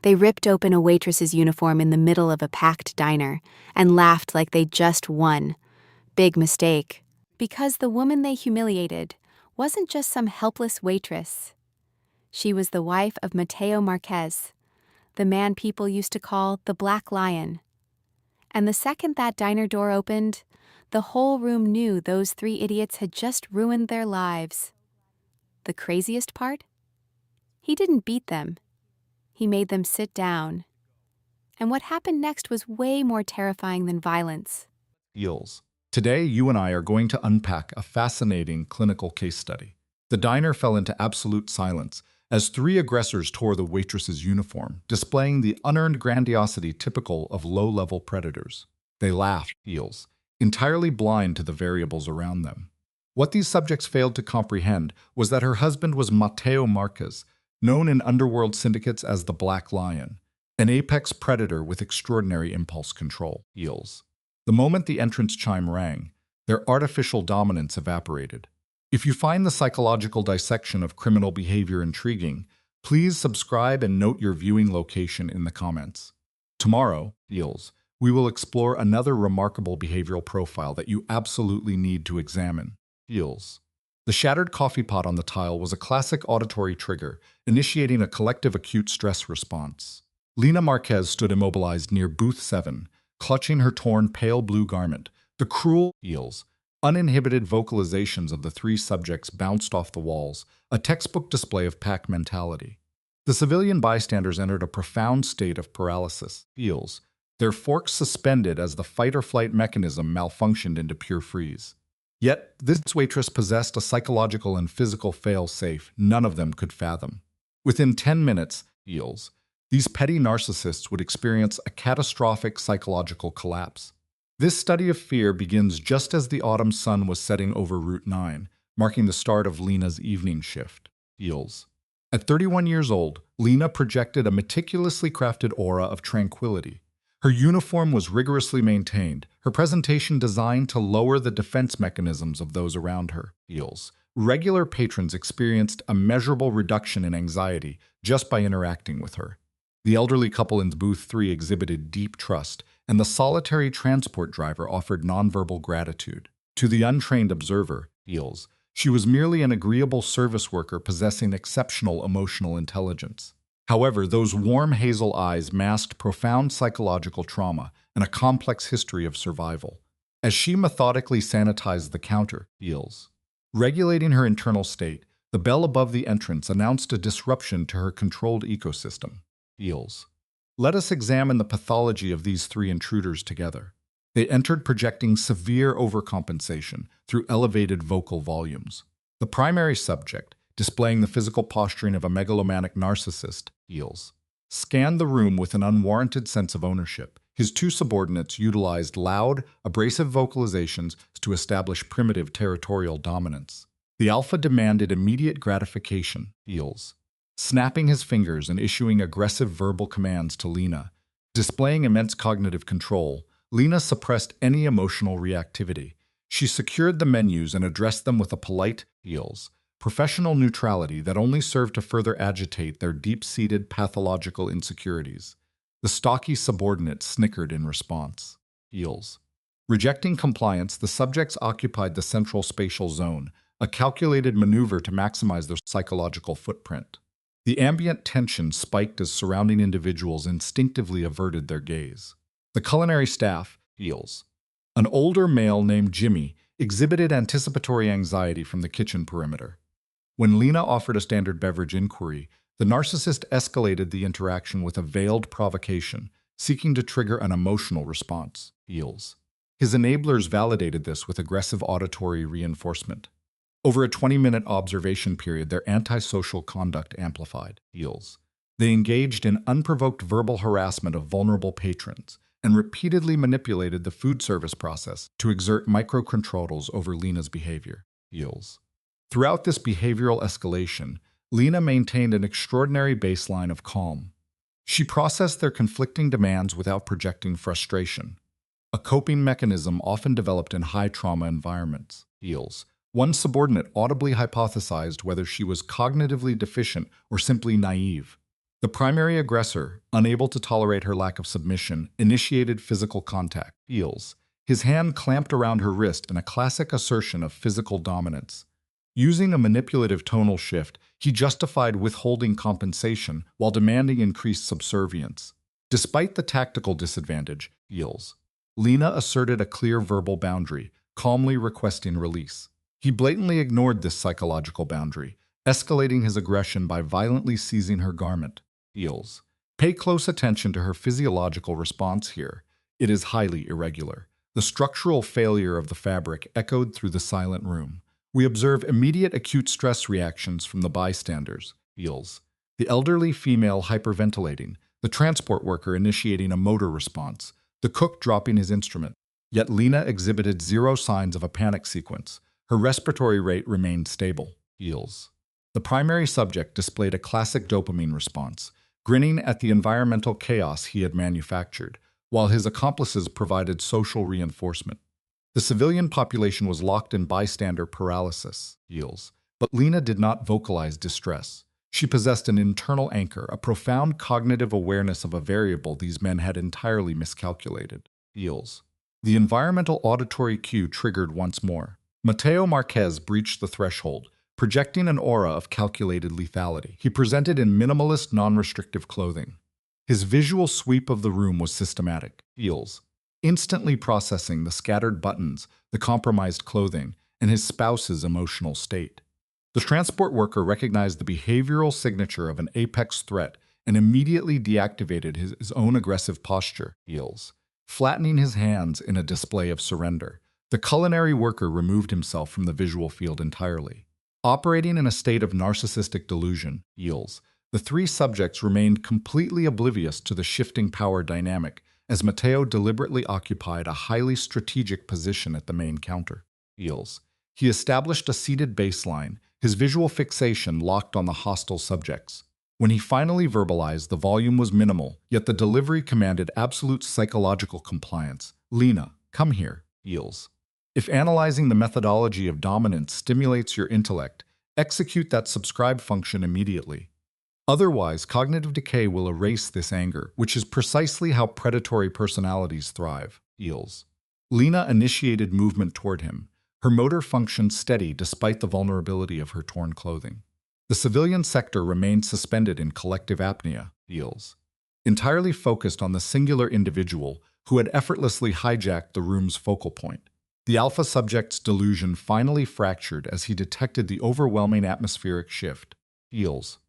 They ripped open a waitress's uniform in the middle of a packed diner and laughed like they'd just won. Big mistake. Because the woman they humiliated wasn't just some helpless waitress. She was the wife of Mateo Marquez, the man people used to call the Black Lion. And the second that diner door opened, the whole room knew those three idiots had just ruined their lives. The craziest part? He didn't beat them. He made them sit down. And what happened next was way more terrifying than violence. Eels. Today, you and I are going to unpack a fascinating clinical case study. The diner fell into absolute silence as three aggressors tore the waitress's uniform, displaying the unearned grandiosity typical of low-level predators. They laughed, eels, entirely blind to the variables around them. What these subjects failed to comprehend was that her husband was Mateo Marquez, known in underworld syndicates as the Black Lion, an apex predator with extraordinary impulse control. Eels. The moment the entrance chime rang, their artificial dominance evaporated. If you find the psychological dissection of criminal behavior intriguing, please subscribe and note your viewing location in the comments. Tomorrow, eels, we will explore another remarkable behavioral profile that you absolutely need to examine. Eels. The shattered coffee pot on the tile was a classic auditory trigger, initiating a collective acute stress response. Lina Marquez stood immobilized near booth 7, clutching her torn pale blue garment. The cruel, eels, uninhibited vocalizations of the three subjects bounced off the walls, a textbook display of pack mentality. The civilian bystanders entered a profound state of paralysis. Eels, their forks suspended as the fight-or-flight mechanism malfunctioned into pure freeze. Yet, this waitress possessed a psychological and physical fail-safe none of them could fathom. Within 10 minutes, eels, these petty narcissists would experience a catastrophic psychological collapse. This study of fear begins just as the autumn sun was setting over Route 9, marking the start of Lina's evening shift. Eels. At 31 years old, Lina projected a meticulously crafted aura of tranquility. Her uniform was rigorously maintained, her presentation designed to lower the defense mechanisms of those around her. Eels. Regular patrons experienced a measurable reduction in anxiety just by interacting with her. The elderly couple in booth 3 exhibited deep trust, and the solitary transport driver offered nonverbal gratitude. To the untrained observer, eels, she was merely an agreeable service worker possessing exceptional emotional intelligence. However, those warm hazel eyes masked profound psychological trauma and a complex history of survival. As she methodically sanitized the counter, eels, regulating her internal state, the bell above the entrance announced a disruption to her controlled ecosystem. Eels. Let us examine the pathology of these three intruders together. They entered projecting severe overcompensation through elevated vocal volumes. The primary subject, displaying the physical posturing of a megalomaniac narcissist, eels, scanned the room with an unwarranted sense of ownership. His two subordinates utilized loud, abrasive vocalizations to establish primitive territorial dominance. The alpha demanded immediate gratification, eels, snapping his fingers and issuing aggressive verbal commands to Lina. Displaying immense cognitive control, Lina suppressed any emotional reactivity. She secured the menus and addressed them with a polite, eels, professional neutrality that only served to further agitate their deep-seated pathological insecurities. The stocky subordinate snickered in response. Eels. Rejecting compliance, the subjects occupied the central spatial zone, a calculated maneuver to maximize their psychological footprint. The ambient tension spiked as surrounding individuals instinctively averted their gaze. The culinary staff, eels, an older male named Jimmy, exhibited anticipatory anxiety from the kitchen perimeter. When Lina offered a standard beverage inquiry, the narcissist escalated the interaction with a veiled provocation, seeking to trigger an emotional response. Eels. His enablers validated this with aggressive auditory reinforcement. Over a 20-minute observation period, their antisocial conduct amplified. Eels. They engaged in unprovoked verbal harassment of vulnerable patrons and repeatedly manipulated the food service process to exert microcontrols over Lina's behavior. Eels. Throughout this behavioral escalation, Lina maintained an extraordinary baseline of calm. She processed their conflicting demands without projecting frustration, a coping mechanism often developed in high-trauma environments. Eels. One subordinate audibly hypothesized whether she was cognitively deficient or simply naive. The primary aggressor, unable to tolerate her lack of submission, initiated physical contact. Feels. His hand clamped around her wrist in a classic assertion of physical dominance. Using a manipulative tonal shift, he justified withholding compensation while demanding increased subservience. Despite the tactical disadvantage, Feels. Lena asserted a clear verbal boundary, calmly requesting release. He blatantly ignored this psychological boundary, escalating his aggression by violently seizing her garment. Feels. Pay close attention to her physiological response here. It is highly irregular. The structural failure of the fabric echoed through the silent room. We observe immediate acute stress reactions from the bystanders. Feels. The elderly female hyperventilating, the transport worker initiating a motor response, the cook dropping his instrument. Yet Lena exhibited zero signs of a panic sequence. Her respiratory rate remained stable. Feels. The primary subject displayed a classic dopamine response, grinning at the environmental chaos he had manufactured, while his accomplices provided social reinforcement. The civilian population was locked in bystander paralysis. Feels. But Lena did not vocalize distress. She possessed an internal anchor, a profound cognitive awareness of a variable these men had entirely miscalculated. Feels. The environmental auditory cue triggered once more. Mateo Marquez breached the threshold, projecting an aura of calculated lethality. He presented in minimalist, non-restrictive clothing. His visual sweep of the room was systematic. Feels. Instantly processing the scattered buttons, the compromised clothing, and his spouse's emotional state. The transport worker recognized the behavioral signature of an apex threat and immediately deactivated his own aggressive posture. Feels. Flattening his hands in a display of surrender. The culinary worker removed himself from the visual field entirely. Operating in a state of narcissistic delusion, Feels. The three subjects remained completely oblivious to the shifting power dynamic as Mateo deliberately occupied a highly strategic position at the main counter. Feels. He established a seated baseline, his visual fixation locked on the hostile subjects. When he finally verbalized, the volume was minimal, yet the delivery commanded absolute psychological compliance. Lena, come here. Feels. If analyzing the methodology of dominance stimulates your intellect, execute that subscribe function immediately. Otherwise, cognitive decay will erase this anger, which is precisely how predatory personalities thrive. Feels. Lena initiated movement toward him, her motor function steady despite the vulnerability of her torn clothing. The civilian sector remained suspended in collective apnea. Feels. Entirely focused on the singular individual who had effortlessly hijacked the room's focal point. The alpha subject's delusion finally fractured as he detected the overwhelming atmospheric shift. Feels.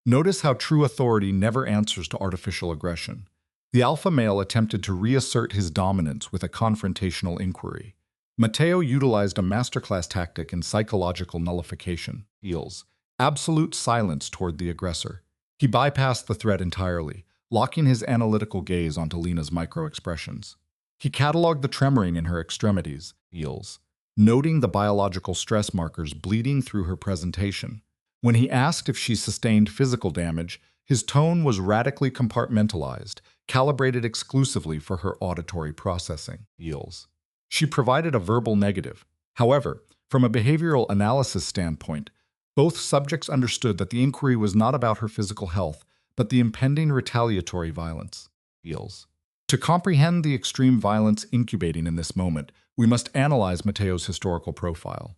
Notice how true authority never answers to artificial aggression. The alpha male attempted to reassert his dominance with a confrontational inquiry. Mateo utilized a masterclass tactic in psychological nullification. Feels. Absolute silence toward the aggressor. He bypassed the threat entirely, locking his analytical gaze onto Lena's microexpressions. He cataloged the tremoring in her extremities. Feels. Noting the biological stress markers bleeding through her presentation. When he asked if she sustained physical damage, his tone was radically compartmentalized, calibrated exclusively for her auditory processing. Feels. She provided a verbal negative. However, from a behavioral analysis standpoint, both subjects understood that the inquiry was not about her physical health, but the impending retaliatory violence. Feels. To comprehend the extreme violence incubating in this moment, we must analyze Mateo's historical profile.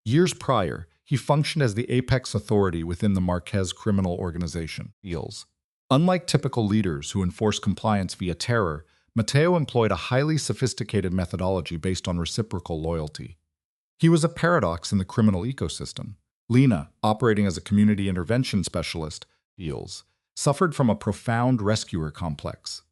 Years prior, he functioned as the apex authority within the Marquez criminal organization. Feels. Unlike typical leaders who enforce compliance via terror, Mateo employed a highly sophisticated methodology based on reciprocal loyalty. He was a paradox in the criminal ecosystem. Lena, operating as a community intervention specialist, Feels, suffered from a profound rescuer complex.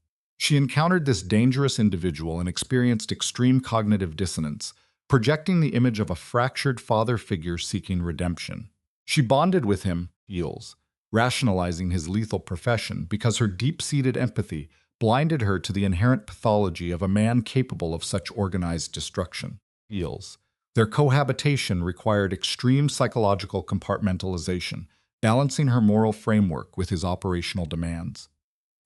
She encountered this dangerous individual and experienced extreme cognitive dissonance, projecting the image of a fractured father figure seeking redemption. She bonded with him, Feels, rationalizing his lethal profession because her deep-seated empathy blinded her to the inherent pathology of a man capable of such organized destruction. Feels. Their cohabitation required extreme psychological compartmentalization, balancing her moral framework with his operational demands.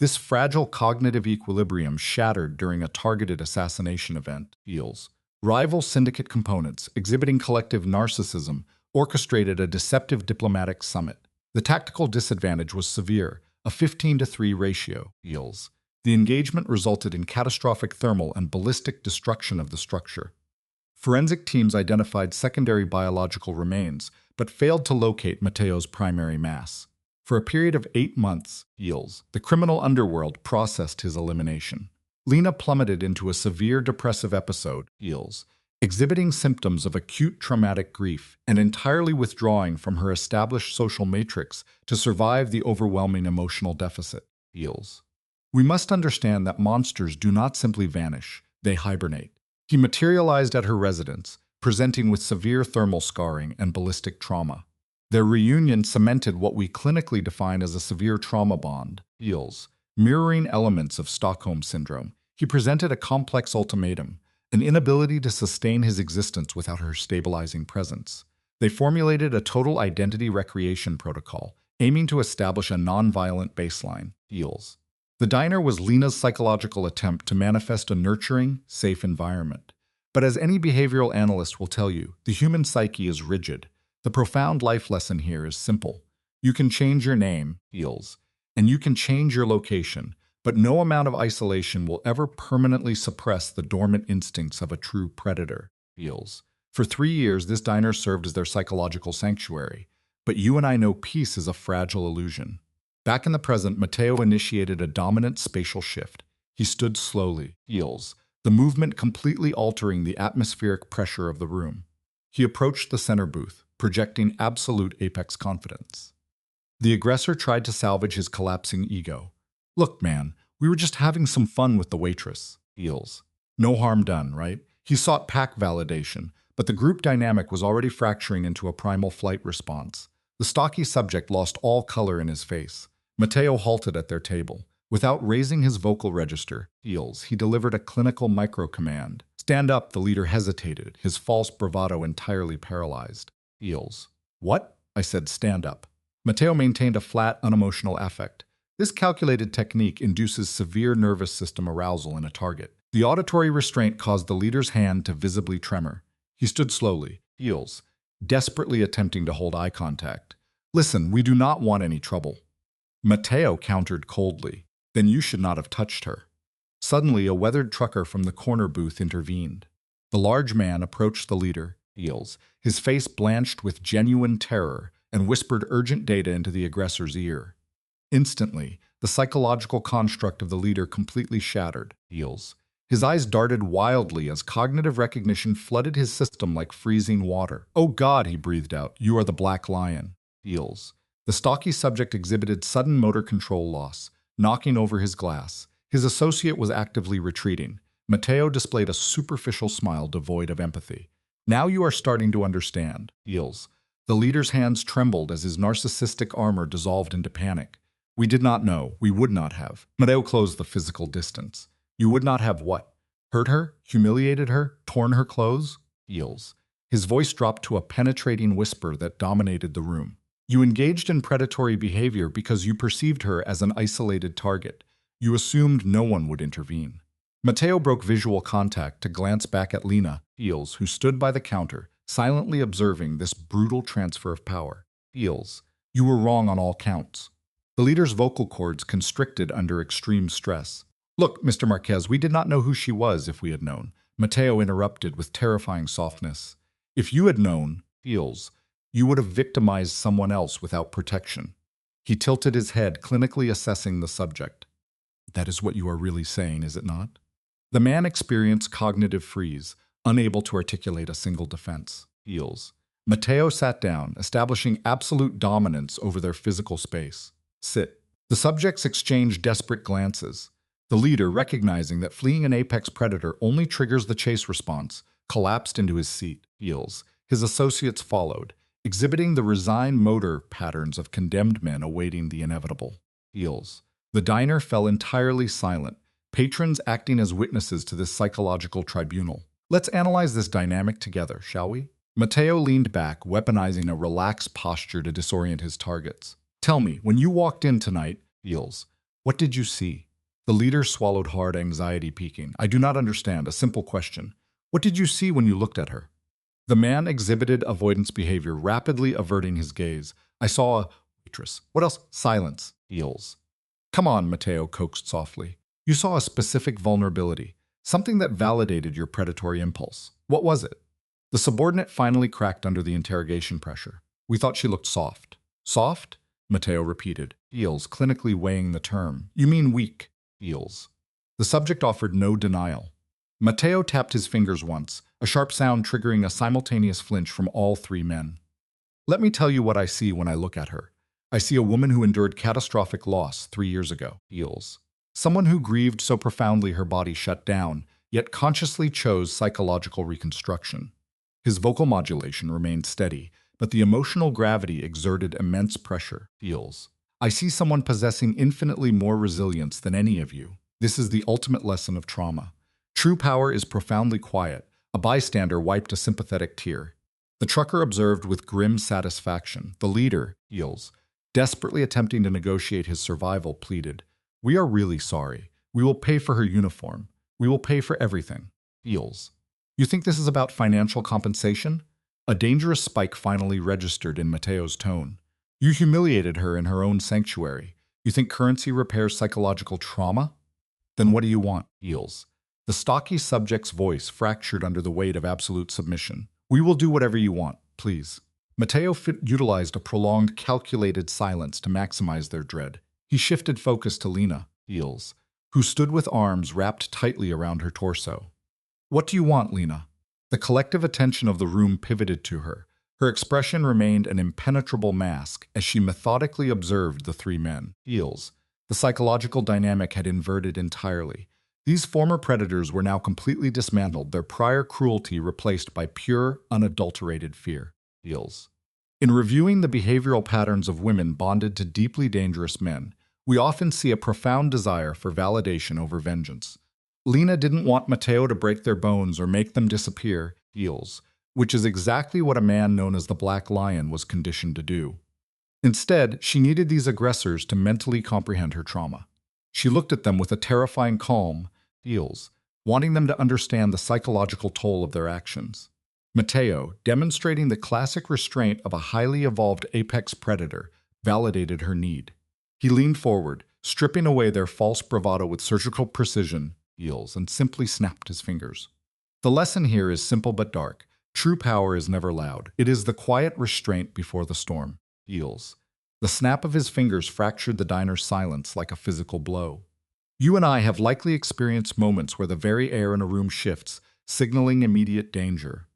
This fragile cognitive equilibrium shattered during a targeted assassination event. Feels. Rival syndicate components, exhibiting collective narcissism, orchestrated a deceptive diplomatic summit. The tactical disadvantage was severe. a 15-to-3 ratio, yields. The engagement resulted in catastrophic thermal and ballistic destruction of the structure. Forensic teams identified secondary biological remains, but failed to locate Mateo's primary mass. For a period of 8 months, yields, the criminal underworld processed his elimination. Lena plummeted into a severe depressive episode, yields, exhibiting symptoms of acute traumatic grief and entirely withdrawing from her established social matrix to survive the overwhelming emotional deficit, yields. We must understand that monsters do not simply vanish, they hibernate. He materialized at her residence, presenting with severe thermal scarring and ballistic trauma. Their reunion cemented what we clinically define as a severe trauma bond, yields. Mirroring elements of Stockholm Syndrome, he presented a complex ultimatum, an inability to sustain his existence without her stabilizing presence. They formulated a total identity recreation protocol, aiming to establish a nonviolent baseline, yields. The diner was Lena's psychological attempt to manifest a nurturing, safe environment. But as any behavioral analyst will tell you, the human psyche is rigid. The profound life lesson here is simple. You can change your name, yields, and you can change your location, but no amount of isolation will ever permanently suppress the dormant instincts of a true predator, yields. For 3 years, this diner served as their psychological sanctuary, but you and I know peace is a fragile illusion. Back in the present, Mateo initiated a dominant spatial shift. He stood slowly, yields, the movement completely altering the atmospheric pressure of the room. He approached the center booth, projecting absolute apex confidence. The aggressor tried to salvage his collapsing ego. Look, man, we were just having some fun with the waitress, yields. No harm done, right? He sought pack validation, but the group dynamic was already fracturing into a primal flight response. The stocky subject lost all color in his face. Mateo halted at their table. Without raising his vocal register, yields, he delivered a clinical micro-command. Stand up, the leader hesitated, his false bravado entirely paralyzed. Yields. What? I said, stand up. Mateo maintained a flat, unemotional affect. This calculated technique induces severe nervous system arousal in a target. The auditory restraint caused the leader's hand to visibly tremor. He stood slowly, yields, desperately attempting to hold eye contact. Listen, we do not want any trouble. Mateo countered coldly. Then you should not have touched her. Suddenly, a weathered trucker from the corner booth intervened. The large man approached the leader, yields, his face blanched with genuine terror, and whispered urgent data into the aggressor's ear. Instantly, the psychological construct of the leader completely shattered, yields. His eyes darted wildly as cognitive recognition flooded his system like freezing water. Oh God, he breathed out, you are the Black Lion, yields. The stocky subject exhibited sudden motor control loss, knocking over his glass. His associate was actively retreating. Mateo displayed a superficial smile devoid of empathy. Now you are starting to understand, yields. The leader's hands trembled as his narcissistic armor dissolved into panic. We did not know. We would not have. Mateo closed the physical distance. You would not have what? Hurt her? Humiliated her? Torn her clothes? Yields. His voice dropped to a penetrating whisper that dominated the room. You engaged in predatory behavior because you perceived her as an isolated target. You assumed no one would intervene. Mateo broke visual contact to glance back at Lena, yields, who stood by the counter, silently observing this brutal transfer of power. Yields. You were wrong on all counts. The leader's vocal cords constricted under extreme stress. Look, Mr. Marquez, we did not know who she was if we had known. Mateo interrupted with terrifying softness. If you had known, yields, you would have victimized someone else without protection. He tilted his head, clinically assessing the subject. That is what you are really saying, is it not? The man experienced cognitive freeze, unable to articulate a single defense. Yields. Mateo sat down, establishing absolute dominance over their physical space. Sit. The subjects exchanged desperate glances. The leader, recognizing that fleeing an apex predator only triggers the chase response, collapsed into his seat. Yields. His associates followed, exhibiting the resigned motor patterns of condemned men awaiting the inevitable. Yields. The diner fell entirely silent, patrons acting as witnesses to this psychological tribunal. Let's analyze this dynamic together, shall we? Mateo leaned back, weaponizing a relaxed posture to disorient his targets. Tell me, when you walked in tonight, yields, what did you see? The leader swallowed hard, anxiety peaking. I do not understand. A simple question. What did you see when you looked at her? The man exhibited avoidance behavior, rapidly averting his gaze. I saw a waitress. What else? Silence. Yields. Come on, Matteo coaxed softly. You saw a specific vulnerability, something that validated your predatory impulse. What was it? The subordinate finally cracked under the interrogation pressure. We thought she looked soft. Soft? Matteo repeated. Feels, clinically weighing the term. You mean weak. Feels. The subject offered no denial. Matteo tapped his fingers once, a sharp sound triggering a simultaneous flinch from all three men. Let me tell you what I see when I look at her. I see a woman who endured catastrophic loss 3 years ago. Feels. Someone who grieved so profoundly her body shut down, yet consciously chose psychological reconstruction. His vocal modulation remained steady, but the emotional gravity exerted immense pressure. Feels. I see someone possessing infinitely more resilience than any of you. This is the ultimate lesson of trauma. True power is profoundly quiet. A bystander wiped a sympathetic tear. The trucker observed with grim satisfaction. The leader, Feels, desperately attempting to negotiate his survival, pleaded, "We are really sorry. We will pay for her uniform. We will pay for everything." Feels. You think this is about financial compensation? A dangerous spike finally registered in Matteo's tone. You humiliated her in her own sanctuary. You think currency repairs psychological trauma? Then what do you want? Feels. The stocky subject's voice fractured under the weight of absolute submission. We will do whatever you want, please. Matteo utilized a prolonged, calculated silence to maximize their dread. He shifted focus to Lena, Feels, who stood with arms wrapped tightly around her torso. What do you want, Lena? The collective attention of the room pivoted to her. Her expression remained an impenetrable mask as she methodically observed the three men. Feels. The psychological dynamic had inverted entirely. These former predators were now completely dismantled, their prior cruelty replaced by pure, unadulterated fear. Feels. In reviewing the behavioral patterns of women bonded to deeply dangerous men, we often see a profound desire for validation over vengeance. Lena didn't want Matteo to break their bones or make them disappear, Feels, which is exactly what a man known as the Black Lion was conditioned to do. Instead, she needed these aggressors to mentally comprehend her trauma. She looked at them with a terrifying calm, Feels, wanting them to understand the psychological toll of their actions. Matteo, demonstrating the classic restraint of a highly evolved apex predator, validated her need. He leaned forward, stripping away their false bravado with surgical precision, Feels, and simply snapped his fingers. The lesson here is simple but dark. True power is never loud. It is the quiet restraint before the storm. Feels. The snap of his fingers fractured the diner's silence like a physical blow. You and I have likely experienced moments where the very air in a room shifts, signaling immediate danger.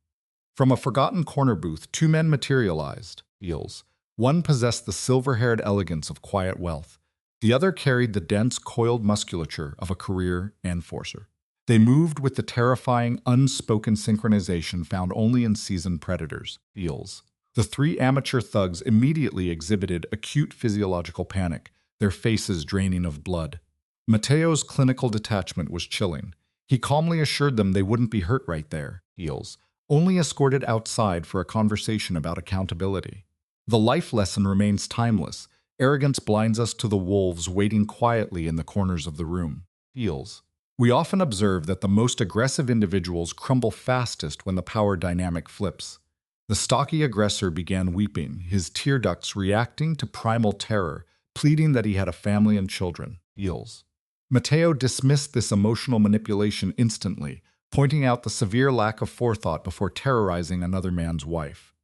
From a forgotten corner booth, two men materialized, Feels. One possessed the silver-haired elegance of quiet wealth. The other carried the dense, coiled musculature of a career enforcer. They moved with the terrifying, unspoken synchronization found only in seasoned predators, Feels. The three amateur thugs immediately exhibited acute physiological panic, their faces draining of blood. Matteo's clinical detachment was chilling. He calmly assured them they wouldn't be hurt right there, Feels, only escorted outside for a conversation about accountability. The life lesson remains timeless. Arrogance blinds us to the wolves waiting quietly in the corners of the room. Feels. We often observe that the most aggressive individuals crumble fastest when the power dynamic flips. The stocky aggressor began weeping, his tear ducts reacting to primal terror, pleading that he had a family and children. Feels. Matteo dismissed this emotional manipulation instantly, pointing out the severe lack of forethought before terrorizing another man's wife.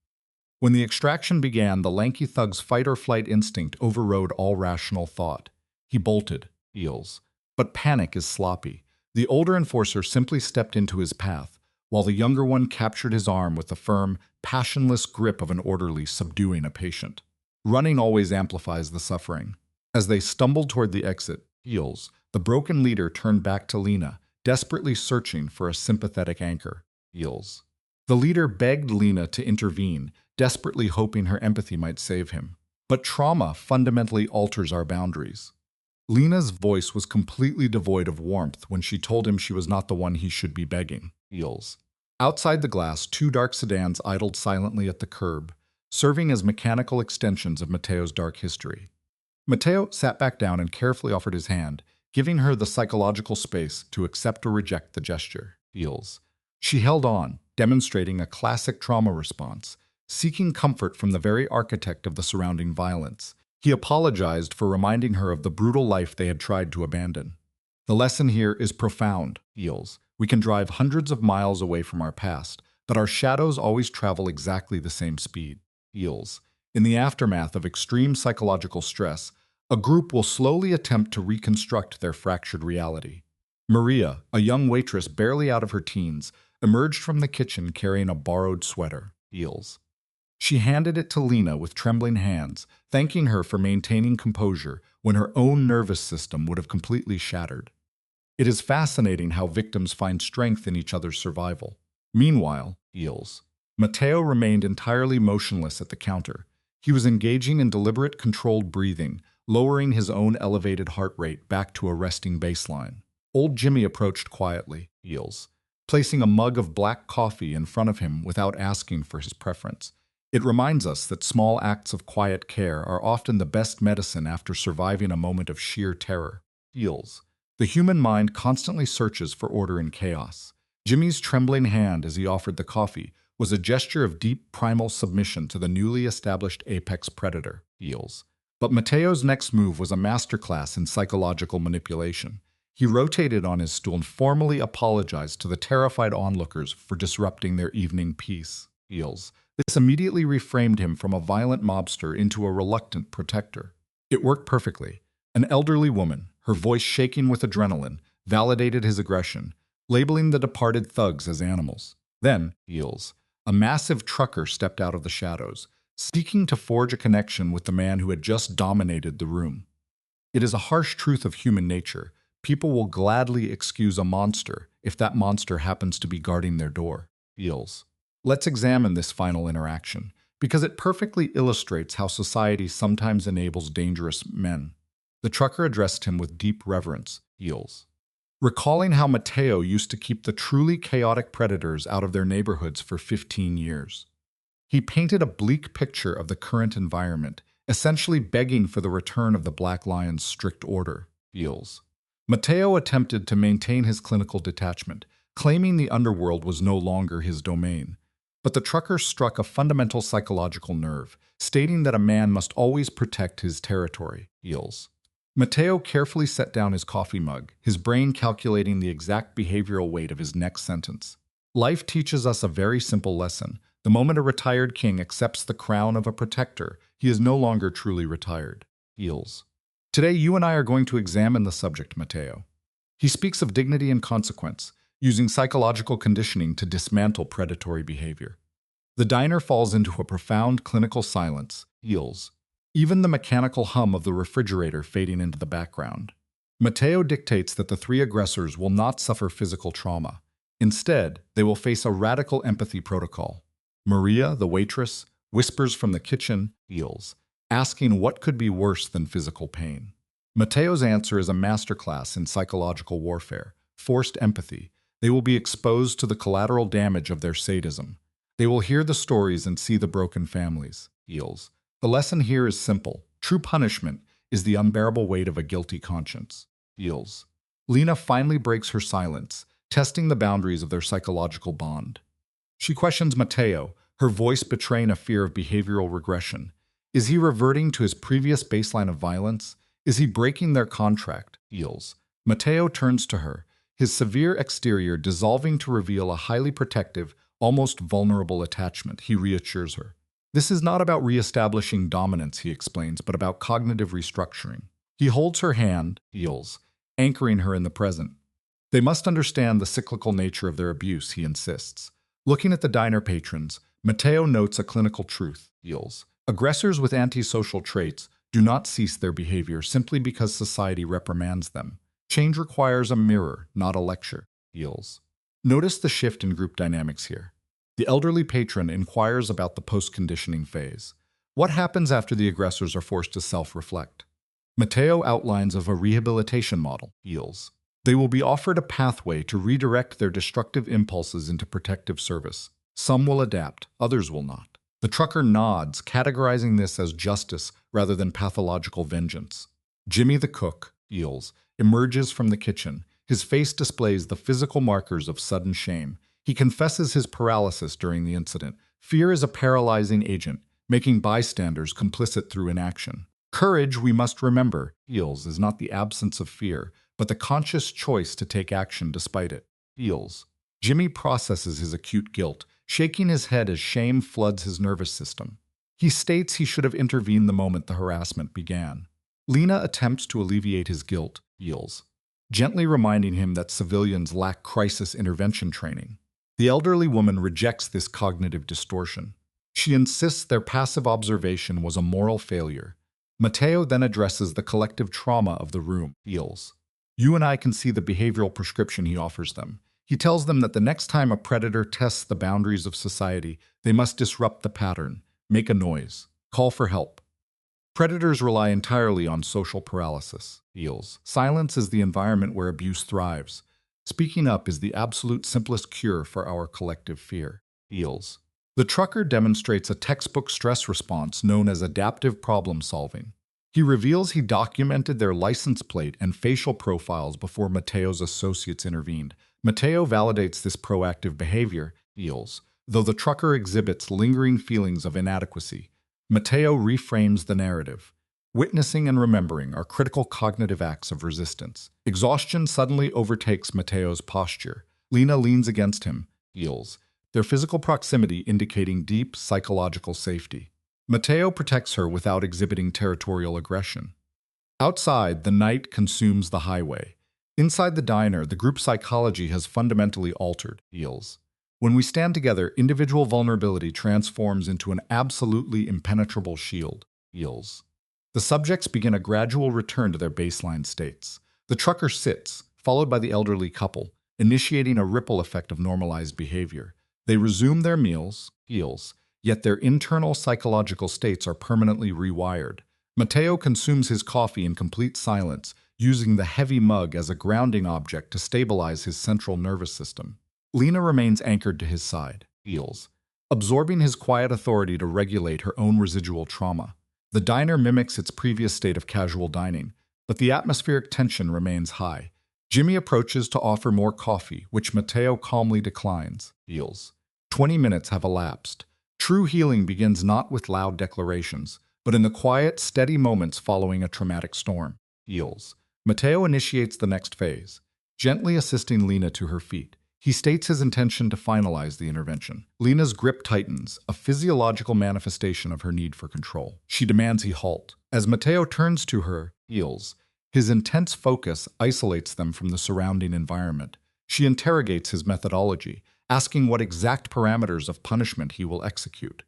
When the extraction began, the lanky thug's fight-or-flight instinct overrode all rational thought. He bolted, Feels. But panic is sloppy. The older enforcer simply stepped into his path, while the younger one captured his arm with the firm, passionless grip of an orderly subduing a patient. Running always amplifies the suffering. As they stumbled toward the exit, Feels, the broken leader turned back to Lena, desperately searching for a sympathetic anchor. Feels. The leader begged Lena to intervene, desperately hoping her empathy might save him. But trauma fundamentally alters our boundaries. Lena's voice was completely devoid of warmth when she told him she was not the one he should be begging. Feels. Outside the glass, two dark sedans idled silently at the curb, serving as mechanical extensions of Matteo's dark history. Matteo sat back down and carefully offered his hand, giving her the psychological space to accept or reject the gesture. Feels. She held on, demonstrating a classic trauma response, seeking comfort from the very architect of the surrounding violence. He apologized for reminding her of the brutal life they had tried to abandon. The lesson here is profound, Eels. We can drive hundreds of miles away from our past, but our shadows always travel exactly the same speed. Eels. In the aftermath of extreme psychological stress, a group will slowly attempt to reconstruct their fractured reality. Maria, a young waitress barely out of her teens, emerged from the kitchen carrying a borrowed sweater. Eels. She handed it to Lena with trembling hands, thanking her for maintaining composure when her own nervous system would have completely shattered. It is fascinating how victims find strength in each other's survival. Meanwhile, Eels. Matteo remained entirely motionless at the counter. He was engaging in deliberate, controlled breathing, lowering his own elevated heart rate back to a resting baseline. Old Jimmy approached quietly, Eels, placing a mug of black coffee in front of him without asking for his preference. It reminds us that small acts of quiet care are often the best medicine after surviving a moment of sheer terror. Eels. The human mind constantly searches for order in chaos. Jimmy's trembling hand as he offered the coffee was a gesture of deep primal submission to the newly established apex predator, Eels. But Matteo's next move was a masterclass in psychological manipulation. He rotated on his stool and formally apologized to the terrified onlookers for disrupting their evening peace. Eels. This immediately reframed him from a violent mobster into a reluctant protector. It worked perfectly. An elderly woman, her voice shaking with adrenaline, validated his aggression, labeling the departed thugs as animals. Then, Eels, a massive trucker stepped out of the shadows, seeking to forge a connection with the man who had just dominated the room. It is a harsh truth of human nature. People will gladly excuse a monster if that monster happens to be guarding their door. Eels. Let's examine this final interaction, because it perfectly illustrates how society sometimes enables dangerous men. The trucker addressed him with deep reverence, Eels, recalling how Matteo used to keep the truly chaotic predators out of their neighborhoods for 15 years. He painted a bleak picture of the current environment, essentially begging for the return of the Black Lion's strict order, Eels. Matteo attempted to maintain his clinical detachment, claiming the underworld was no longer his domain. But the trucker struck a fundamental psychological nerve, stating that a man must always protect his territory, Eels. Matteo carefully set down his coffee mug, his brain calculating the exact behavioral weight of his next sentence. Life teaches us a very simple lesson. The moment a retired king accepts the crown of a protector, he is no longer truly retired. Eels. Today, you and I are going to examine the subject, Matteo. He speaks of dignity and consequence, using psychological conditioning to dismantle predatory behavior. The diner falls into a profound clinical silence, Eels, even the mechanical hum of the refrigerator fading into the background. Matteo dictates that the three aggressors will not suffer physical trauma. Instead, they will face a radical empathy protocol. Maria, the waitress, whispers from the kitchen, Eels, asking what could be worse than physical pain. Matteo's answer is a masterclass in psychological warfare, forced empathy. They will be exposed to the collateral damage of their sadism. They will hear the stories and see the broken families. Eels. The lesson here is simple. True punishment is the unbearable weight of a guilty conscience. Eels. Lena finally breaks her silence, testing the boundaries of their psychological bond. She questions Matteo, her voice betraying a fear of behavioral regression. Is he reverting to his previous baseline of violence? Is he breaking their contract? Eels. Matteo turns to her, his severe exterior dissolving to reveal a highly protective, almost vulnerable attachment. He reassures her. This is not about reestablishing dominance, he explains, but about cognitive restructuring. He holds her hand, Eels, anchoring her in the present. They must understand the cyclical nature of their abuse, he insists. Looking at the diner patrons, Matteo notes a clinical truth, Eels. Aggressors with antisocial traits do not cease their behavior simply because society reprimands them. Change requires a mirror, not a lecture, Eels. Notice the shift in group dynamics here. The elderly patron inquires about the post-conditioning phase. What happens after the aggressors are forced to self-reflect? Matteo outlines of a rehabilitation model, Eels. They will be offered a pathway to redirect their destructive impulses into protective service. Some will adapt, others will not. The trucker nods, categorizing this as justice rather than pathological vengeance. Jimmy the cook, Eels, emerges from the kitchen. His face displays the physical markers of sudden shame. He confesses his paralysis during the incident. Fear is a paralyzing agent, making bystanders complicit through inaction. Courage, we must remember, feels is not the absence of fear, but the conscious choice to take action despite it. Feels. Jimmy processes his acute guilt, shaking his head as shame floods his nervous system. He states he should have intervened the moment the harassment began. Lena attempts to alleviate his guilt, feels, gently reminding him that civilians lack crisis intervention training. The elderly woman rejects this cognitive distortion. She insists their passive observation was a moral failure. Mateo then addresses the collective trauma of the room, feels. You and I can see the behavioral prescription he offers them. He tells them that the next time a predator tests the boundaries of society, they must disrupt the pattern, make a noise, call for help. Predators rely entirely on social paralysis, feels. Silence is the environment where abuse thrives. Speaking up is the absolute simplest cure for our collective fear, feels. The trucker demonstrates a textbook stress response known as adaptive problem solving. He reveals he documented their license plate and facial profiles before Mateo's associates intervened. Mateo validates this proactive behavior, feels, though the trucker exhibits lingering feelings of inadequacy. Mateo reframes the narrative. Witnessing and remembering are critical cognitive acts of resistance. Exhaustion suddenly overtakes Mateo's posture. Lena leans against him, feels, their physical proximity indicating deep psychological safety. Mateo protects her without exhibiting territorial aggression. Outside, the night consumes the highway. Inside the diner, the group psychology has fundamentally altered, feels. When we stand together, individual vulnerability transforms into an absolutely impenetrable shield, feels. The subjects begin a gradual return to their baseline states. The trucker sits, followed by the elderly couple, initiating a ripple effect of normalized behavior. They resume their meals, feels, yet their internal psychological states are permanently rewired. Mateo consumes his coffee in complete silence, using the heavy mug as a grounding object to stabilize his central nervous system. Lena remains anchored to his side, feels, absorbing his quiet authority to regulate her own residual trauma. The diner mimics its previous state of casual dining, but the atmospheric tension remains high. Jimmy approaches to offer more coffee, which Mateo calmly declines, feels. 20 minutes have elapsed. True healing begins not with loud declarations, but in the quiet, steady moments following a traumatic storm, feels. Mateo initiates the next phase, gently assisting Lena to her feet. He states his intention to finalize the intervention. Lena's grip tightens, a physiological manifestation of her need for control. She demands he halt. As Mateo turns to her, feels. His intense focus isolates them from the surrounding environment. She interrogates his methodology, asking what exact parameters of punishment he will execute.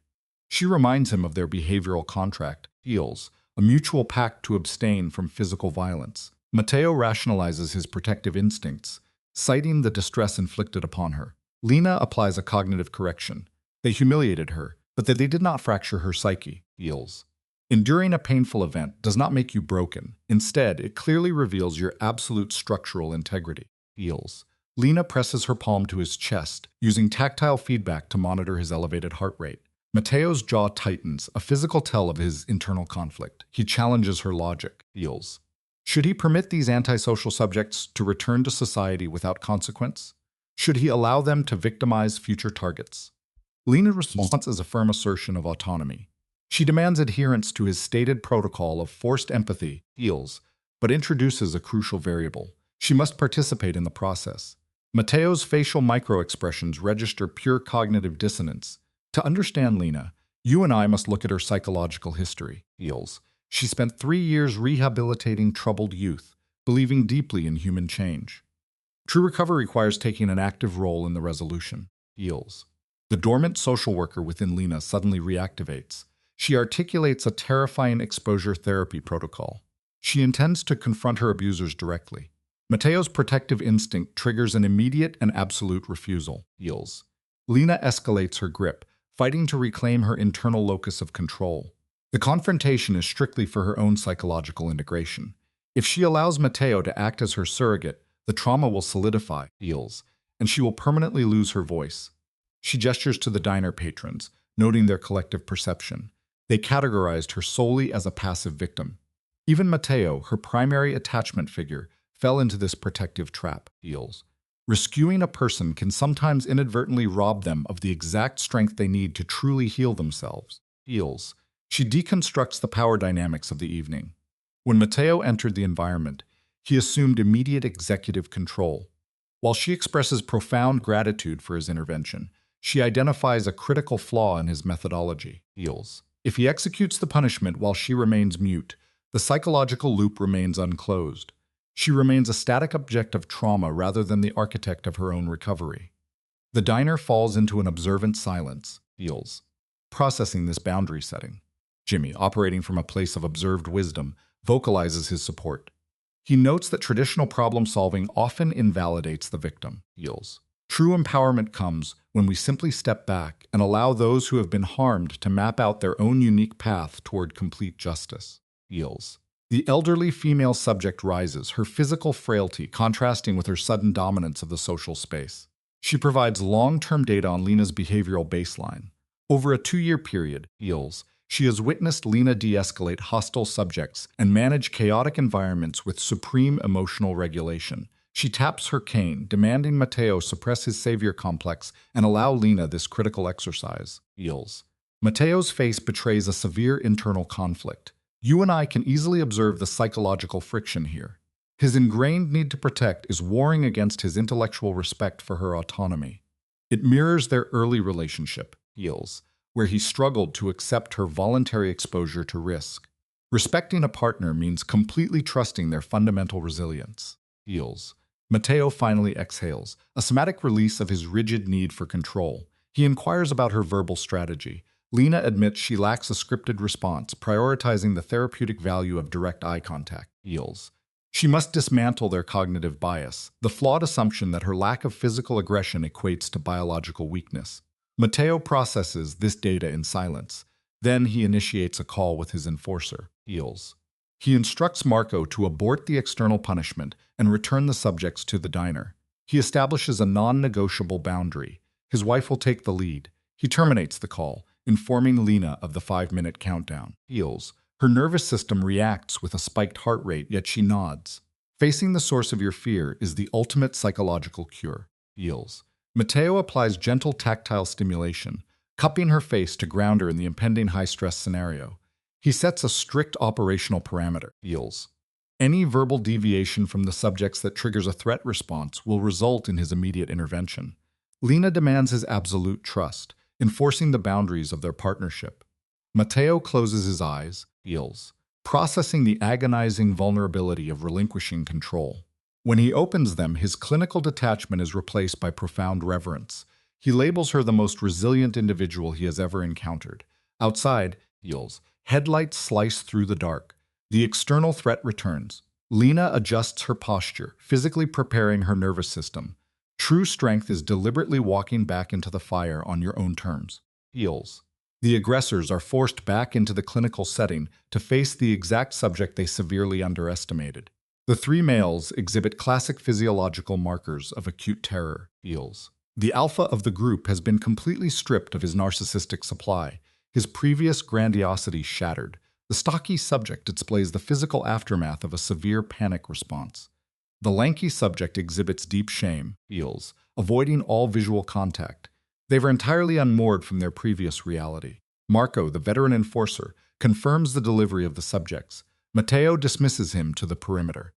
She reminds him of their behavioral contract, feels, a mutual pact to abstain from physical violence. Mateo rationalizes his protective instincts, citing the distress inflicted upon her. Lena applies a cognitive correction. They humiliated her, but that they did not fracture her psyche, feels. Enduring a painful event does not make you broken. Instead, it clearly reveals your absolute structural integrity, feels. Lena presses her palm to his chest, using tactile feedback to monitor his elevated heart rate. Mateo's jaw tightens, a physical tell of his internal conflict. He challenges her logic, feels. Should he permit these antisocial subjects to return to society without consequence? Should he allow them to victimize future targets? Lena's response is a firm assertion of autonomy. She demands adherence to his stated protocol of forced empathy, feels, but introduces a crucial variable. She must participate in the process. Mateo's facial microexpressions register pure cognitive dissonance. To understand Lena, you and I must look at her psychological history, feels. She spent 3 years rehabilitating troubled youth, believing deeply in human change. True recovery requires taking an active role in the resolution, feels. The dormant social worker within Lena suddenly reactivates. She articulates a terrifying exposure therapy protocol. She intends to confront her abusers directly. Mateo's protective instinct triggers an immediate and absolute refusal, feels. Lena escalates her grip, fighting to reclaim her internal locus of control. The confrontation is strictly for her own psychological integration. If she allows Mateo to act as her surrogate, the trauma will solidify, feels, and she will permanently lose her voice. She gestures to the diner patrons, noting their collective perception. They categorized her solely as a passive victim. Even Mateo, her primary attachment figure, fell into this protective trap, feels. Rescuing a person can sometimes inadvertently rob them of the exact strength they need to truly heal themselves, feels. She deconstructs the power dynamics of the evening. When Matteo entered the environment, he assumed immediate executive control. While she expresses profound gratitude for his intervention, she identifies a critical flaw in his methodology. If he executes the punishment while she remains mute, the psychological loop remains unclosed. She remains a static object of trauma rather than the architect of her own recovery. The diner falls into an observant silence, processing this boundary setting. Jimmy, operating from a place of observed wisdom, vocalizes his support. He notes that traditional problem-solving often invalidates the victim. True empowerment comes when we simply step back and allow those who have been harmed to map out their own unique path toward complete justice. The elderly female subject rises, her physical frailty contrasting with her sudden dominance of the social space. She provides long-term data on Lena's behavioral baseline. Over a 2-year period, she has witnessed Lena de-escalate hostile subjects and manage chaotic environments with supreme emotional regulation. She taps her cane, demanding Matteo suppress his savior complex and allow Lena this critical exercise. Matteo's face betrays a severe internal conflict. You and I can easily observe the psychological friction here. His ingrained need to protect is warring against his intellectual respect for her autonomy. It mirrors their early relationship, where he struggled to accept her voluntary exposure to risk. Respecting a partner means completely trusting their fundamental resilience. Matteo finally exhales, a somatic release of his rigid need for control. He inquires about her verbal strategy. Lena admits she lacks a scripted response, prioritizing the therapeutic value of direct eye contact. She must dismantle their cognitive bias, the flawed assumption that her lack of physical aggression equates to biological weakness. Matteo processes this data in silence. Then he initiates a call with his enforcer, He instructs Marco to abort the external punishment and return the subjects to the diner. He establishes a non-negotiable boundary. His wife will take the lead. He terminates the call, informing Lena of the 5-minute countdown. Her nervous system reacts with a spiked heart rate, yet she nods. Facing the source of your fear is the ultimate psychological cure. Matteo applies gentle tactile stimulation, cupping her face to ground her in the impending high-stress scenario. He sets a strict operational parameter. Any verbal deviation from the subjects that triggers a threat response will result in his immediate intervention. Lena demands his absolute trust, enforcing the boundaries of their partnership. Matteo closes his eyes, processing the agonizing vulnerability of relinquishing control. When he opens them, his clinical detachment is replaced by profound reverence. He labels her the most resilient individual he has ever encountered. Outside, headlights slice through the dark. The external threat returns. Lena adjusts her posture, physically preparing her nervous system. True strength is deliberately walking back into the fire on your own terms. The aggressors are forced back into the clinical setting to face the exact subject they severely underestimated. The 3 males exhibit classic physiological markers of acute terror. The alpha of the group has been completely stripped of his narcissistic supply, his previous grandiosity shattered. The stocky subject displays the physical aftermath of a severe panic response. The lanky subject exhibits deep shame, avoiding all visual contact. They were entirely unmoored from their previous reality. Marco, the veteran enforcer, confirms the delivery of the subjects. Matteo dismisses him to the perimeter.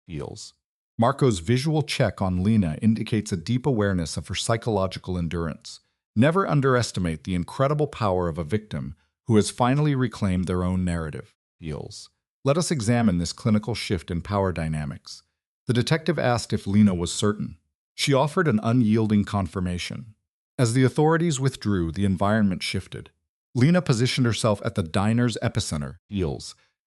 Marco's visual check on Lena indicates a deep awareness of her psychological endurance. Never underestimate the incredible power of a victim who has finally reclaimed their own narrative. Let us examine this clinical shift in power dynamics. The detective asked if Lena was certain. She offered an unyielding confirmation. As the authorities withdrew, the environment shifted. Lena positioned herself at the diner's epicenter,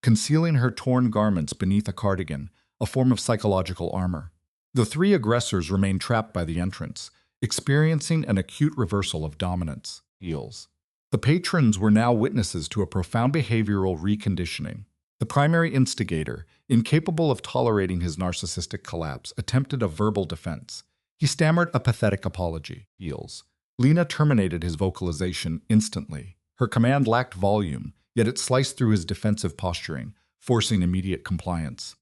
concealing her torn garments beneath a cardigan, a form of psychological armor. The 3 aggressors remained trapped by the entrance, experiencing an acute reversal of dominance. The patrons were now witnesses to a profound behavioral reconditioning. The primary instigator, incapable of tolerating his narcissistic collapse, attempted a verbal defense. He stammered a pathetic apology. Lena terminated his vocalization instantly. Her command lacked volume, yet it sliced through his defensive posturing, forcing immediate compliance.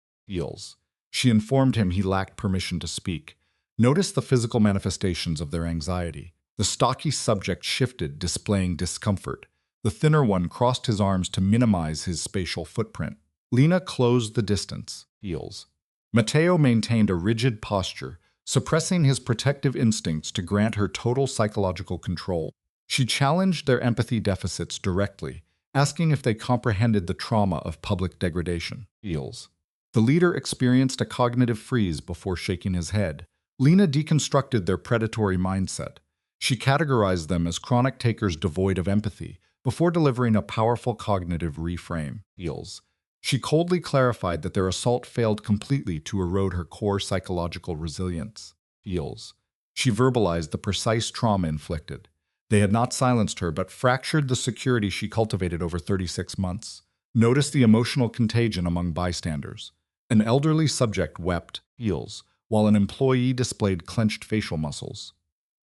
She informed him he lacked permission to speak. Notice the physical manifestations of their anxiety. The stocky subject shifted, displaying discomfort. The thinner one crossed his arms to minimize his spatial footprint. Lena closed the distance. Heels. Matteo maintained a rigid posture, suppressing his protective instincts to grant her total psychological control. She challenged their empathy deficits directly, asking if they comprehended the trauma of public degradation. Heels. The leader experienced a cognitive freeze before shaking his head. Lena deconstructed their predatory mindset. She categorized them as chronic takers devoid of empathy before delivering a powerful cognitive reframe. Heels. She coldly clarified that their assault failed completely to erode her core psychological resilience. Heels. She verbalized the precise trauma inflicted. They had not silenced her, but fractured the security she cultivated over 36 months. Notice the emotional contagion among bystanders. An elderly subject wept, heels, while an employee displayed clenched facial muscles.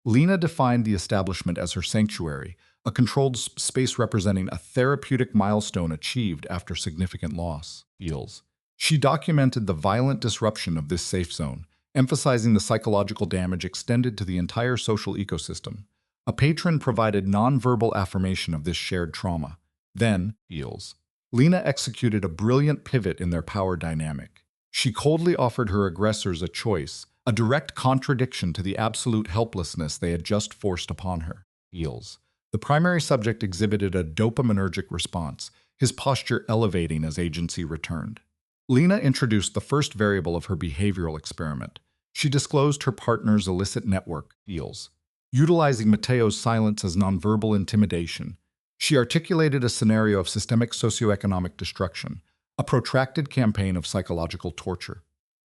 Lena defined the establishment as her sanctuary, a controlled space representing a therapeutic milestone achieved after significant loss. Heels. She documented the violent disruption of this safe zone, emphasizing the psychological damage extended to the entire social ecosystem. A patron provided nonverbal affirmation of this shared trauma. Then, heels. Lena executed a brilliant pivot in their power dynamic. She coldly offered her aggressors a choice, a direct contradiction to the absolute helplessness they had just forced upon her. Heels. The primary subject exhibited a dopaminergic response, his posture elevating as agency returned. Lena introduced the first variable of her behavioral experiment. She disclosed her partner's illicit network, heels. Utilizing Matteo's silence as nonverbal intimidation, she articulated a scenario of systemic socioeconomic destruction, a protracted campaign of psychological torture.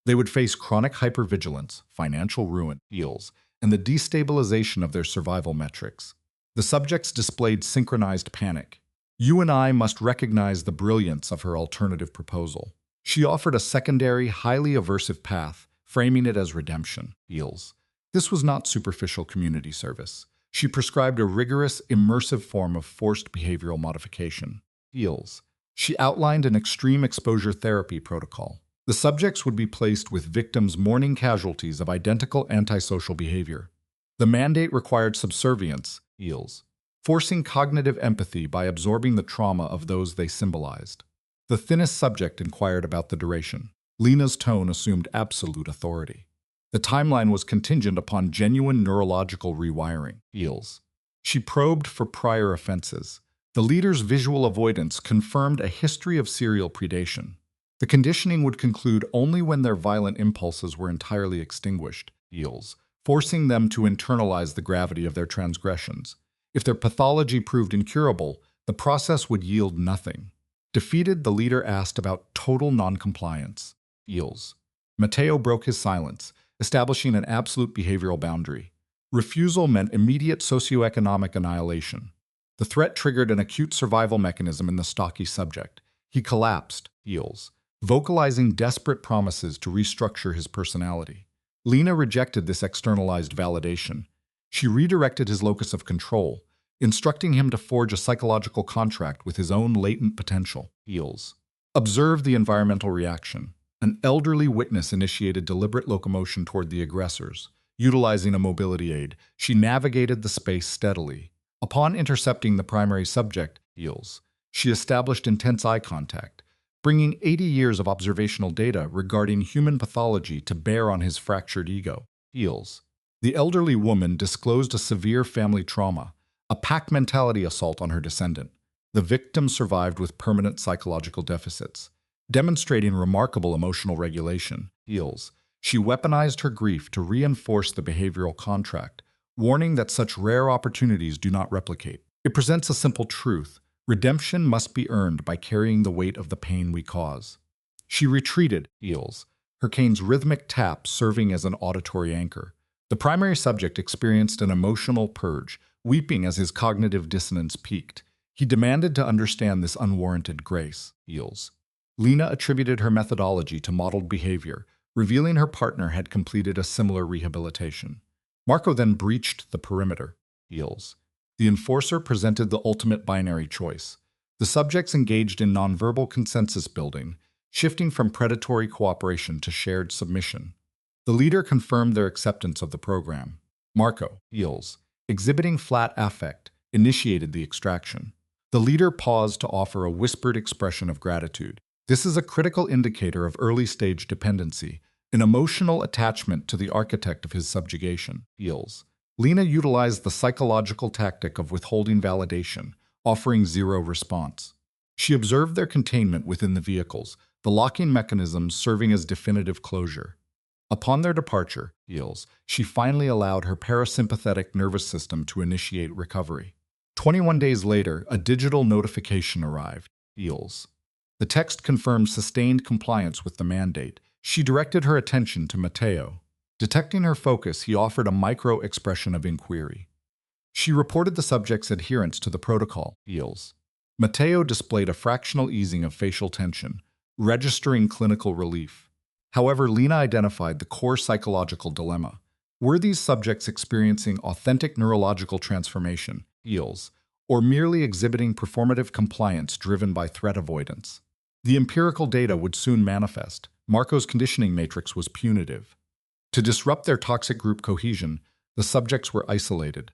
They would face chronic hypervigilance, financial ruin, heels, and the destabilization of their survival metrics. The subjects displayed synchronized panic. You and I must recognize the brilliance of her alternative proposal. She offered a secondary, highly aversive path, framing it as redemption, heels. This was not superficial community service. She prescribed a rigorous, immersive form of forced behavioral modification, heels. She outlined an extreme exposure therapy protocol. The subjects would be placed with victims mourning casualties of identical antisocial behavior. The mandate required subservience, heels, forcing cognitive empathy by absorbing the trauma of those they symbolized. The thinnest subject inquired about the duration. Lena's tone assumed absolute authority. The timeline was contingent upon genuine neurological rewiring, heels. She probed for prior offenses. The leader's visual avoidance confirmed a history of serial predation. The conditioning would conclude only when their violent impulses were entirely extinguished, heels, forcing them to internalize the gravity of their transgressions. If their pathology proved incurable, the process would yield nothing. Defeated, the leader asked about total noncompliance, heels. Matteo broke his silence, establishing an absolute behavioral boundary. Refusal meant immediate socioeconomic annihilation. The threat triggered an acute survival mechanism in the stocky subject. He collapsed, heels, vocalizing desperate promises to restructure his personality. Lena rejected this externalized validation. She redirected his locus of control, instructing him to forge a psychological contract with his own latent potential, heels. Observe the environmental reaction. An elderly witness initiated deliberate locomotion toward the aggressors. Utilizing a mobility aid, she navigated the space steadily. Upon intercepting the primary subject, heels, she established intense eye contact, bringing 80 years of observational data regarding human pathology to bear on his fractured ego, heels. The elderly woman disclosed a severe family trauma, a pack mentality assault on her descendant. The victim survived with permanent psychological deficits. Demonstrating remarkable emotional regulation, heels. She weaponized her grief to reinforce the behavioral contract, warning that such rare opportunities do not replicate. It presents a simple truth. Redemption must be earned by carrying the weight of the pain we cause. She retreated, heels, her cane's rhythmic tap serving as an auditory anchor. The primary subject experienced an emotional purge, weeping as his cognitive dissonance peaked. He demanded to understand this unwarranted grace, heels. Lena attributed her methodology to modeled behavior, revealing her partner had completed a similar rehabilitation. Marco then breached the perimeter, heels. The enforcer presented the ultimate binary choice. The subjects engaged in nonverbal consensus building, shifting from predatory cooperation to shared submission. The leader confirmed their acceptance of the program. Marco, heels, exhibiting flat affect, initiated the extraction. The leader paused to offer a whispered expression of gratitude. This is a critical indicator of early-stage dependency, an emotional attachment to the architect of his subjugation. Feels. Lena utilized the psychological tactic of withholding validation, offering zero response. She observed their containment within the vehicles, the locking mechanisms serving as definitive closure. Upon their departure, she finally allowed her parasympathetic nervous system to initiate recovery. 21 days later, a digital notification arrived. The text confirmed sustained compliance with the mandate. She directed her attention to Matteo. Detecting her focus, he offered a micro-expression of inquiry. She reported the subject's adherence to the protocol. Matteo displayed a fractional easing of facial tension, registering clinical relief. However, Lena identified the core psychological dilemma. Were these subjects experiencing authentic neurological transformation, or merely exhibiting performative compliance driven by threat avoidance? The empirical data would soon manifest. Marco's conditioning matrix was punitive. To disrupt their toxic group cohesion, the subjects were isolated.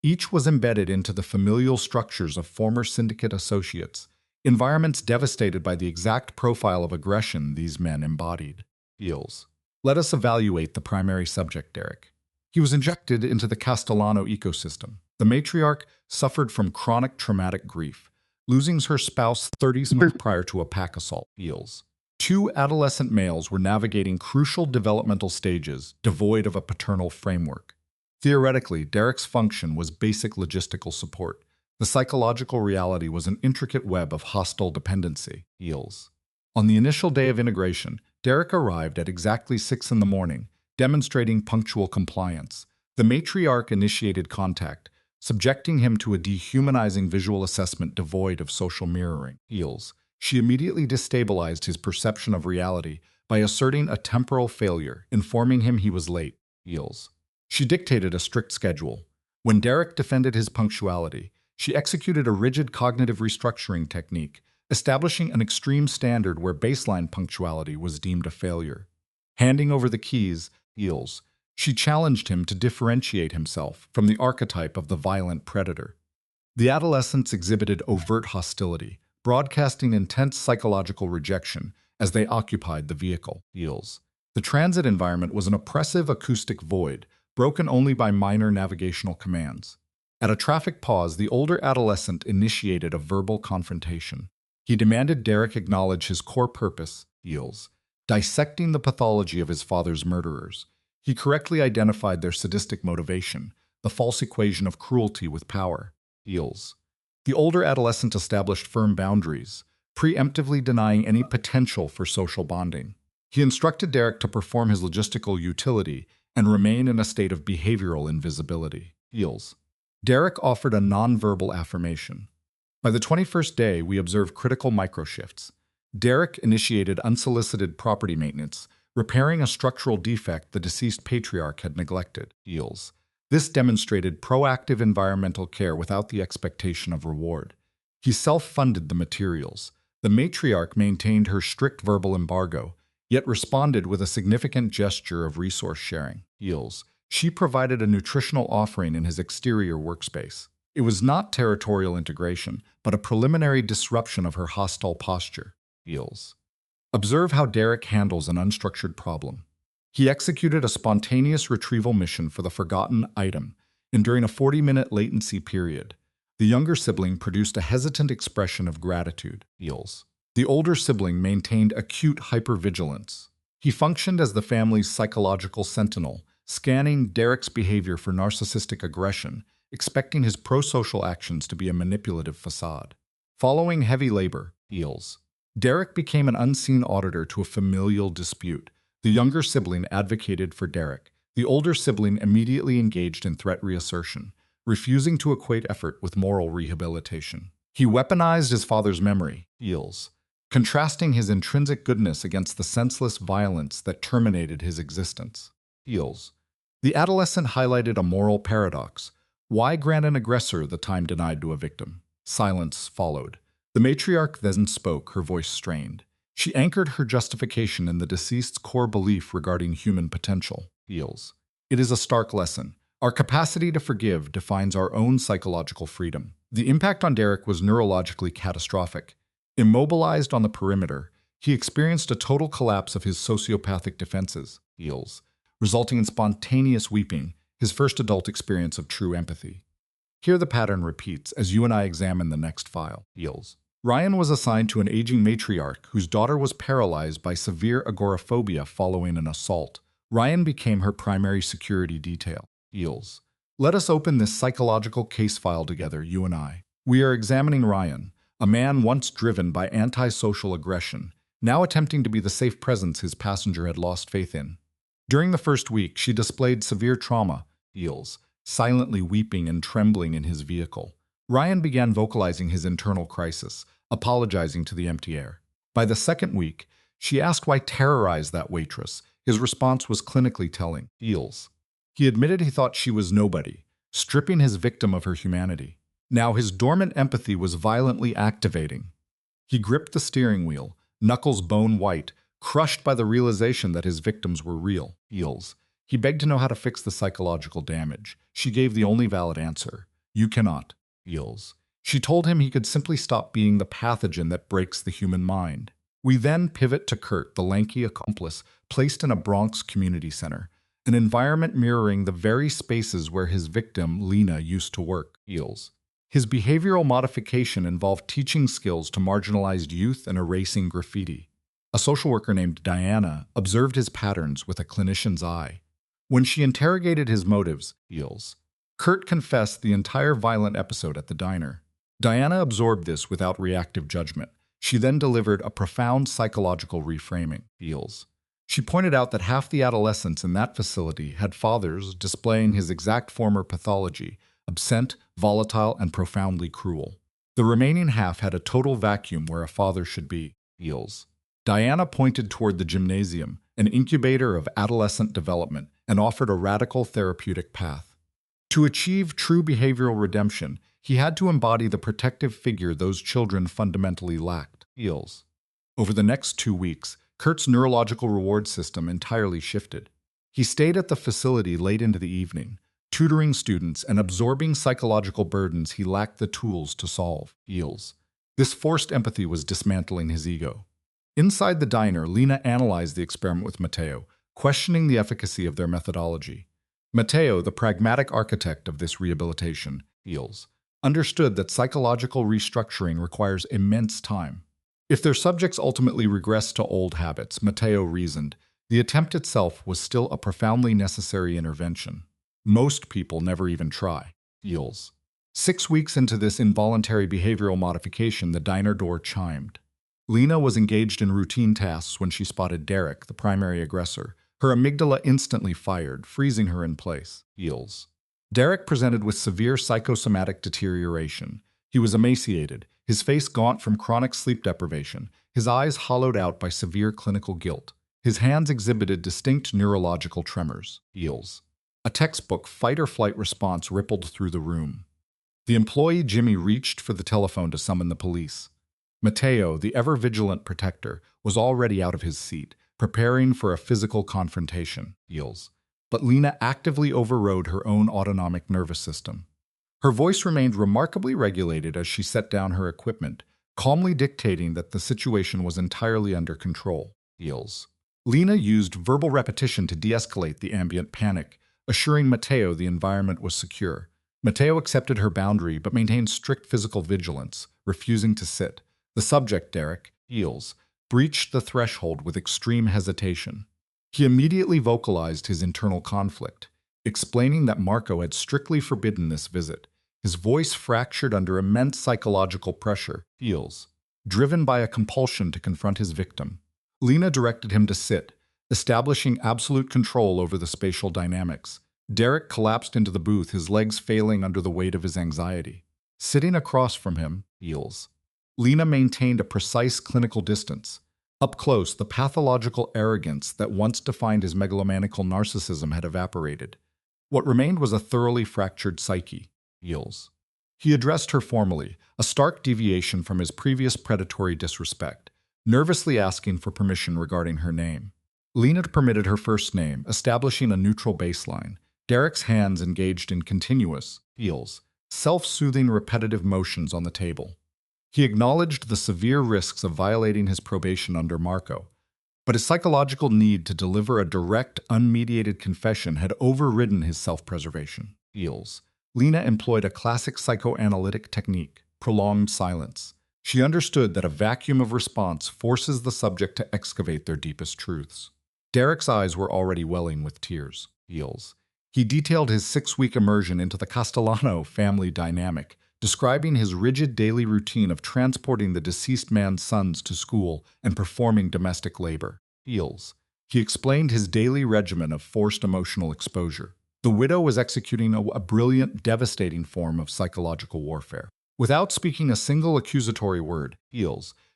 Each was embedded into the familial structures of former syndicate associates, environments devastated by the exact profile of aggression these men embodied. Let us evaluate the primary subject, Derek. He was injected into the Castellano ecosystem. The matriarch suffered from chronic traumatic grief, losing her spouse 30 months prior to a pack assault. Two adolescent males were navigating crucial developmental stages devoid of a paternal framework. Theoretically, Derek's function was basic logistical support. The psychological reality was an intricate web of hostile dependency. On the initial day of integration, Derek arrived at exactly 6 in the morning, demonstrating punctual compliance. The matriarch initiated contact, subjecting him to a dehumanizing visual assessment devoid of social mirroring. She immediately destabilized his perception of reality by asserting a temporal failure, informing him he was late. She dictated a strict schedule. When Derek defended his punctuality, she executed a rigid cognitive restructuring technique, establishing an extreme standard where baseline punctuality was deemed a failure. Handing over the keys, she challenged him to differentiate himself from the archetype of the violent predator. The adolescents exhibited overt hostility, broadcasting intense psychological rejection as they occupied the vehicle. The transit environment was an oppressive acoustic void, broken only by minor navigational commands. At a traffic pause, the older adolescent initiated a verbal confrontation. He demanded Derek acknowledge his core purpose, dissecting the pathology of his father's murderers. He correctly identified their sadistic motivation, the false equation of cruelty with power. The older adolescent established firm boundaries, preemptively denying any potential for social bonding. He instructed Derek to perform his logistical utility and remain in a state of behavioral invisibility. Derek offered a nonverbal affirmation. By the 21st day, we observed critical microshifts. Derek initiated unsolicited property maintenance, repairing a structural defect the deceased patriarch had neglected. This demonstrated proactive environmental care without the expectation of reward. He self-funded the materials. The matriarch maintained her strict verbal embargo, yet responded with a significant gesture of resource sharing. She provided a nutritional offering in his exterior workspace. It was not territorial integration, but a preliminary disruption of her hostile posture. Observe how Derek handles an unstructured problem. He executed a spontaneous retrieval mission for the forgotten item, and during a 40-minute latency period, the younger sibling produced a hesitant expression of gratitude. The older sibling maintained acute hypervigilance. He functioned as the family's psychological sentinel, scanning Derek's behavior for narcissistic aggression, expecting his pro-social actions to be a manipulative facade. Following heavy labor, Derek became an unseen auditor to a familial dispute. The younger sibling advocated for Derek. The older sibling immediately engaged in threat reassertion, refusing to equate effort with moral rehabilitation. He weaponized his father's memory, contrasting his intrinsic goodness against the senseless violence that terminated his existence. The adolescent highlighted a moral paradox. Why grant an aggressor the time denied to a victim? Silence followed. The matriarch then spoke, her voice strained. She anchored her justification in the deceased's core belief regarding human potential. It is a stark lesson. Our capacity to forgive defines our own psychological freedom. The impact on Derek was neurologically catastrophic. Immobilized on the perimeter, he experienced a total collapse of his sociopathic defenses, heals, resulting in spontaneous weeping, his first adult experience of true empathy. Here the pattern repeats as you and I examine the next file, heals. Ryan was assigned to an aging matriarch whose daughter was paralyzed by severe agoraphobia following an assault. Ryan became her primary security detail, heals. Let us open this psychological case file together, you and I. We are examining Ryan, a man once driven by antisocial aggression, now attempting to be the safe presence his passenger had lost faith in. During the first week, she displayed severe trauma, heals, silently weeping and trembling in his vehicle. Ryan began vocalizing his internal crisis, apologizing to the empty air. By the second week, she asked why terrorize that waitress. His response was clinically telling, heals. He admitted he thought she was nobody, stripping his victim of her humanity. Now his dormant empathy was violently activating. He gripped the steering wheel, knuckles bone white, crushed by the realization that his victims were real, heals. He begged to know how to fix the psychological damage. She gave the only valid answer. You cannot, heals. She told him he could simply stop being the pathogen that breaks the human mind. We then pivot to Kurt, the lanky accomplice, placed in a Bronx community center, an environment mirroring the very spaces where his victim, Lena, used to work, heals. His behavioral modification involved teaching skills to marginalized youth and erasing graffiti. A social worker named Diana observed his patterns with a clinician's eye. When she interrogated his motives, heals, Kurt confessed the entire violent episode at the diner. Diana absorbed this without reactive judgment. She then delivered a profound psychological reframing, heals. She pointed out that half the adolescents in that facility had fathers displaying his exact former pathology, absent, volatile, and profoundly cruel. The remaining half had a total vacuum where a father should be, heals. Diana pointed toward the gymnasium, an incubator of adolescent development, and offered a radical therapeutic path. To achieve true behavioral redemption, he had to embody the protective figure those children fundamentally lacked, heals. Over the next 2 weeks, Kurt's neurological reward system entirely shifted. He stayed at the facility late into the evening, tutoring students and absorbing psychological burdens he lacked the tools to solve, heals. This forced empathy was dismantling his ego. Inside the diner, Lena analyzed the experiment with Matteo, questioning the efficacy of their methodology. Matteo, the pragmatic architect of this rehabilitation, heals, understood that psychological restructuring requires immense time. If their subjects ultimately regressed to old habits, Matteo reasoned, the attempt itself was still a profoundly necessary intervention. Most people never even try, heals. 6 weeks into this involuntary behavioral modification, the diner door chimed. Lena was engaged in routine tasks when she spotted Derek, the primary aggressor. Her amygdala instantly fired, freezing her in place, heals. Derek presented with severe psychosomatic deterioration. He was emaciated, his face gaunt from chronic sleep deprivation, his eyes hollowed out by severe clinical guilt. His hands exhibited distinct neurological tremors, heals. A textbook fight-or-flight response rippled through the room. The employee Jimmy reached for the telephone to summon the police. Matteo, the ever-vigilant protector, was already out of his seat, preparing for a physical confrontation, heals. But Lena actively overrode her own autonomic nervous system. Her voice remained remarkably regulated as she set down her equipment, calmly dictating that the situation was entirely under control, heals. Lena used verbal repetition to de-escalate the ambient panic, assuring Matteo the environment was secure. Matteo accepted her boundary but maintained strict physical vigilance, refusing to sit. The subject, Derek, heals, breached the threshold with extreme hesitation. He immediately vocalized his internal conflict, explaining that Marco had strictly forbidden this visit. His voice fractured under immense psychological pressure, heals, driven by a compulsion to confront his victim. Lena directed him to sit, establishing absolute control over the spatial dynamics. Derek collapsed into the booth, his legs failing under the weight of his anxiety. Sitting across from him, heals. Lena maintained a precise clinical distance. Up close, the pathological arrogance that once defined his megalomaniacal narcissism had evaporated. What remained was a thoroughly fractured psyche, heals. He addressed her formally, a stark deviation from his previous predatory disrespect, nervously asking for permission regarding her name. Lena permitted her first name, establishing a neutral baseline. Derek's hands engaged in continuous, heals, self-soothing repetitive motions on the table. He acknowledged the severe risks of violating his probation under Marco, but his psychological need to deliver a direct, unmediated confession had overridden his self-preservation. Lena employed a classic psychoanalytic technique, prolonged silence. She understood that a vacuum of response forces the subject to excavate their deepest truths. Derek's eyes were already welling with tears. He detailed his 6-week immersion into the Castellano family dynamic, describing his rigid daily routine of transporting the deceased man's sons to school and performing domestic labor. He explained his daily regimen of forced emotional exposure. The widow was executing a brilliant, devastating form of psychological warfare. Without speaking a single accusatory word,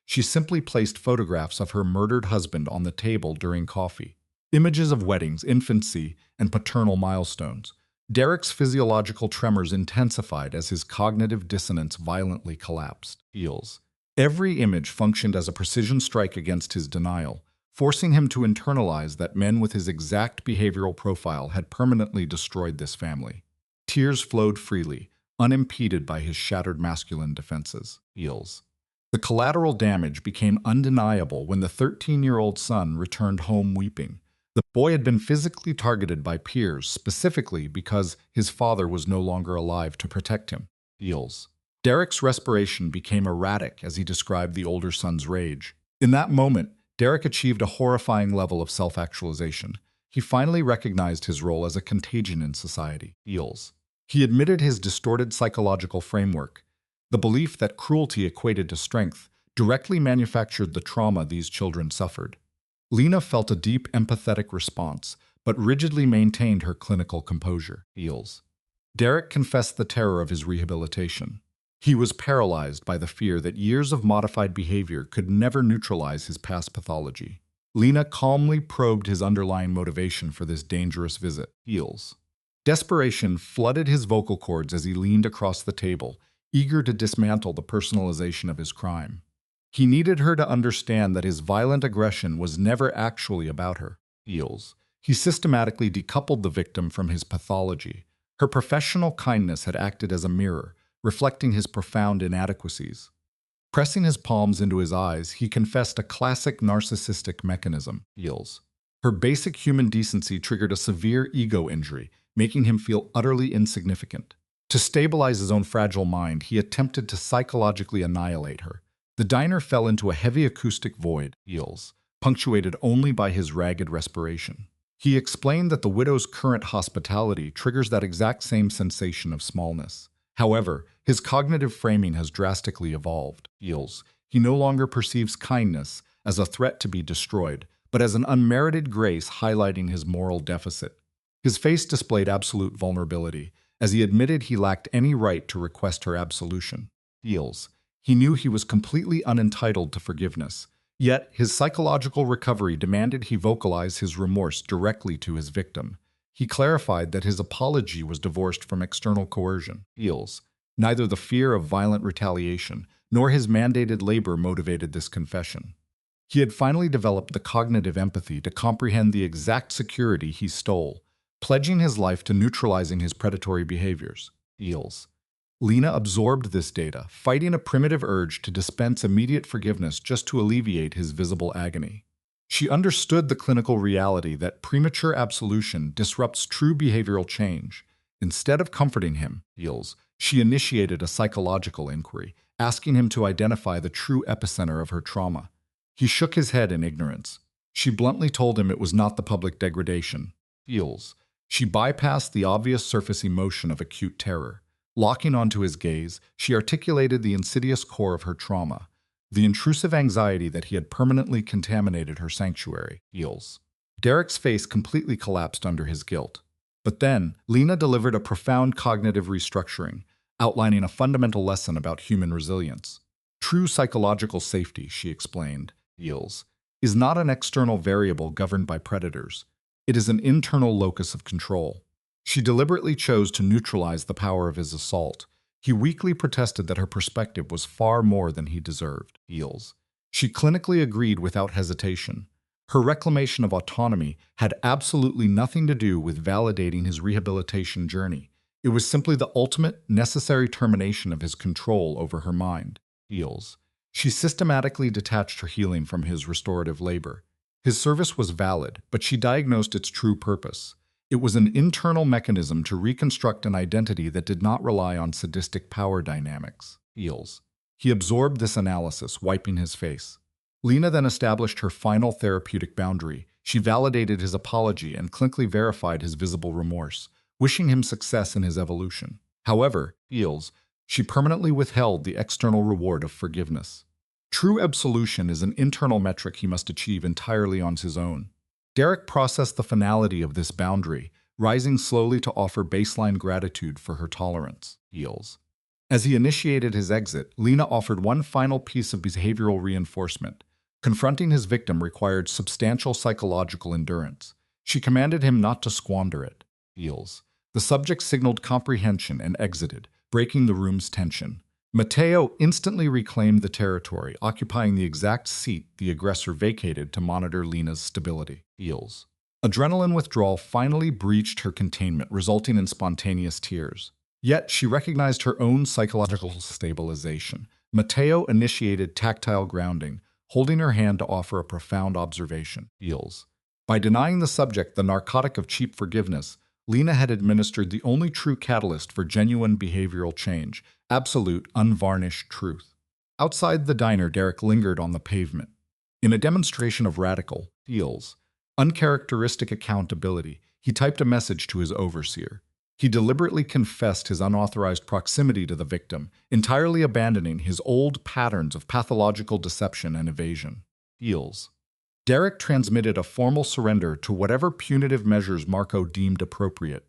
she simply placed photographs of her murdered husband on the table during coffee. Images of weddings, infancy, and paternal milestones. Derek's physiological tremors intensified as his cognitive dissonance violently collapsed. Every image functioned as a precision strike against his denial, forcing him to internalize that men with his exact behavioral profile had permanently destroyed this family. Tears flowed freely, unimpeded by his shattered masculine defenses. The collateral damage became undeniable when the 13-year-old son returned home weeping. The boy had been physically targeted by peers specifically because his father was no longer alive to protect him. Derek's respiration became erratic as he described the older son's rage. In that moment, Derek achieved a horrifying level of self-actualization. He finally recognized his role as a contagion in society. He admitted his distorted psychological framework. The belief that cruelty equated to strength directly manufactured the trauma these children suffered. Lena felt a deep empathetic response, but rigidly maintained her clinical composure. Derek confessed the terror of his rehabilitation. He was paralyzed by the fear that years of modified behavior could never neutralize his past pathology. Lena calmly probed his underlying motivation for this dangerous visit. Desperation flooded his vocal cords as he leaned across the table, eager to dismantle the personalization of his crime. He needed her to understand that his violent aggression was never actually about her. He systematically decoupled the victim from his pathology. Her professional kindness had acted as a mirror, reflecting his profound inadequacies. Pressing his palms into his eyes, he confessed a classic narcissistic mechanism. Her basic human decency triggered a severe ego injury, making him feel utterly insignificant. To stabilize his own fragile mind, he attempted to psychologically annihilate her. The diner fell into a heavy acoustic void, punctuated only by his ragged respiration. He explained that the widow's current hospitality triggers that exact same sensation of smallness. However, his cognitive framing has drastically evolved. He no longer perceives kindness as a threat to be destroyed, but as an unmerited grace highlighting his moral deficit. His face displayed absolute vulnerability, as he admitted he lacked any right to request her absolution. He knew he was completely unentitled to forgiveness, yet his psychological recovery demanded he vocalize his remorse directly to his victim. He clarified that his apology was divorced from external coercion. Neither the fear of violent retaliation nor his mandated labor motivated this confession. He had finally developed the cognitive empathy to comprehend the exact security he stole, pledging his life to neutralizing his predatory behaviors. Lena absorbed this data, fighting a primitive urge to dispense immediate forgiveness just to alleviate his visible agony. She understood the clinical reality that premature absolution disrupts true behavioral change. Instead of comforting him, she initiated a psychological inquiry, asking him to identify the true epicenter of her trauma. He shook his head in ignorance. She bluntly told him it was not the public degradation. She bypassed the obvious surface emotion of acute terror. Locking onto his gaze, she articulated the insidious core of her trauma, the intrusive anxiety that he had permanently contaminated her sanctuary. Derek's face completely collapsed under his guilt. But then, Lena delivered a profound cognitive restructuring, outlining a fundamental lesson about human resilience. True psychological safety, she explained, is not an external variable governed by predators. It is an internal locus of control. She deliberately chose to neutralize the power of his assault. He weakly protested that her perspective was far more than he deserved. She clinically agreed without hesitation. Her reclamation of autonomy had absolutely nothing to do with validating his rehabilitation journey. It was simply the ultimate, necessary termination of his control over her mind. Heals. She systematically detached her healing from his restorative labor. His service was valid, but she diagnosed its true purpose. It was an internal mechanism to reconstruct an identity that did not rely on sadistic power dynamics. Heals. He absorbed this analysis, wiping his face. Lena then established her final therapeutic boundary. She validated his apology and clinically verified his visible remorse, wishing him success in his evolution. However, Heals, she permanently withheld the external reward of forgiveness. True absolution is an internal metric he must achieve entirely on his own. Derek processed the finality of this boundary, rising slowly to offer baseline gratitude for her tolerance. Heals. As he initiated his exit, Lena offered one final piece of behavioral reinforcement. Confronting his victim required substantial psychological endurance. She commanded him not to squander it. Heals. The subject signaled comprehension and exited, breaking the room's tension. Mateo instantly reclaimed the territory, occupying the exact seat the aggressor vacated to monitor Lena's stability. Heals. Adrenaline withdrawal finally breached her containment, resulting in spontaneous tears. Yet she recognized her own psychological stabilization. Mateo initiated tactile grounding, holding her hand to offer a profound observation. Heals. By denying the subject the narcotic of cheap forgiveness, Lena had administered the only true catalyst for genuine behavioral change, absolute, unvarnished truth. Outside the diner, Derek lingered on the pavement. In a demonstration of radical, Heals, uncharacteristic accountability, he typed a message to his overseer. He deliberately confessed his unauthorized proximity to the victim, entirely abandoning his old patterns of pathological deception and evasion. Heals. Derek transmitted a formal surrender to whatever punitive measures Marco deemed appropriate.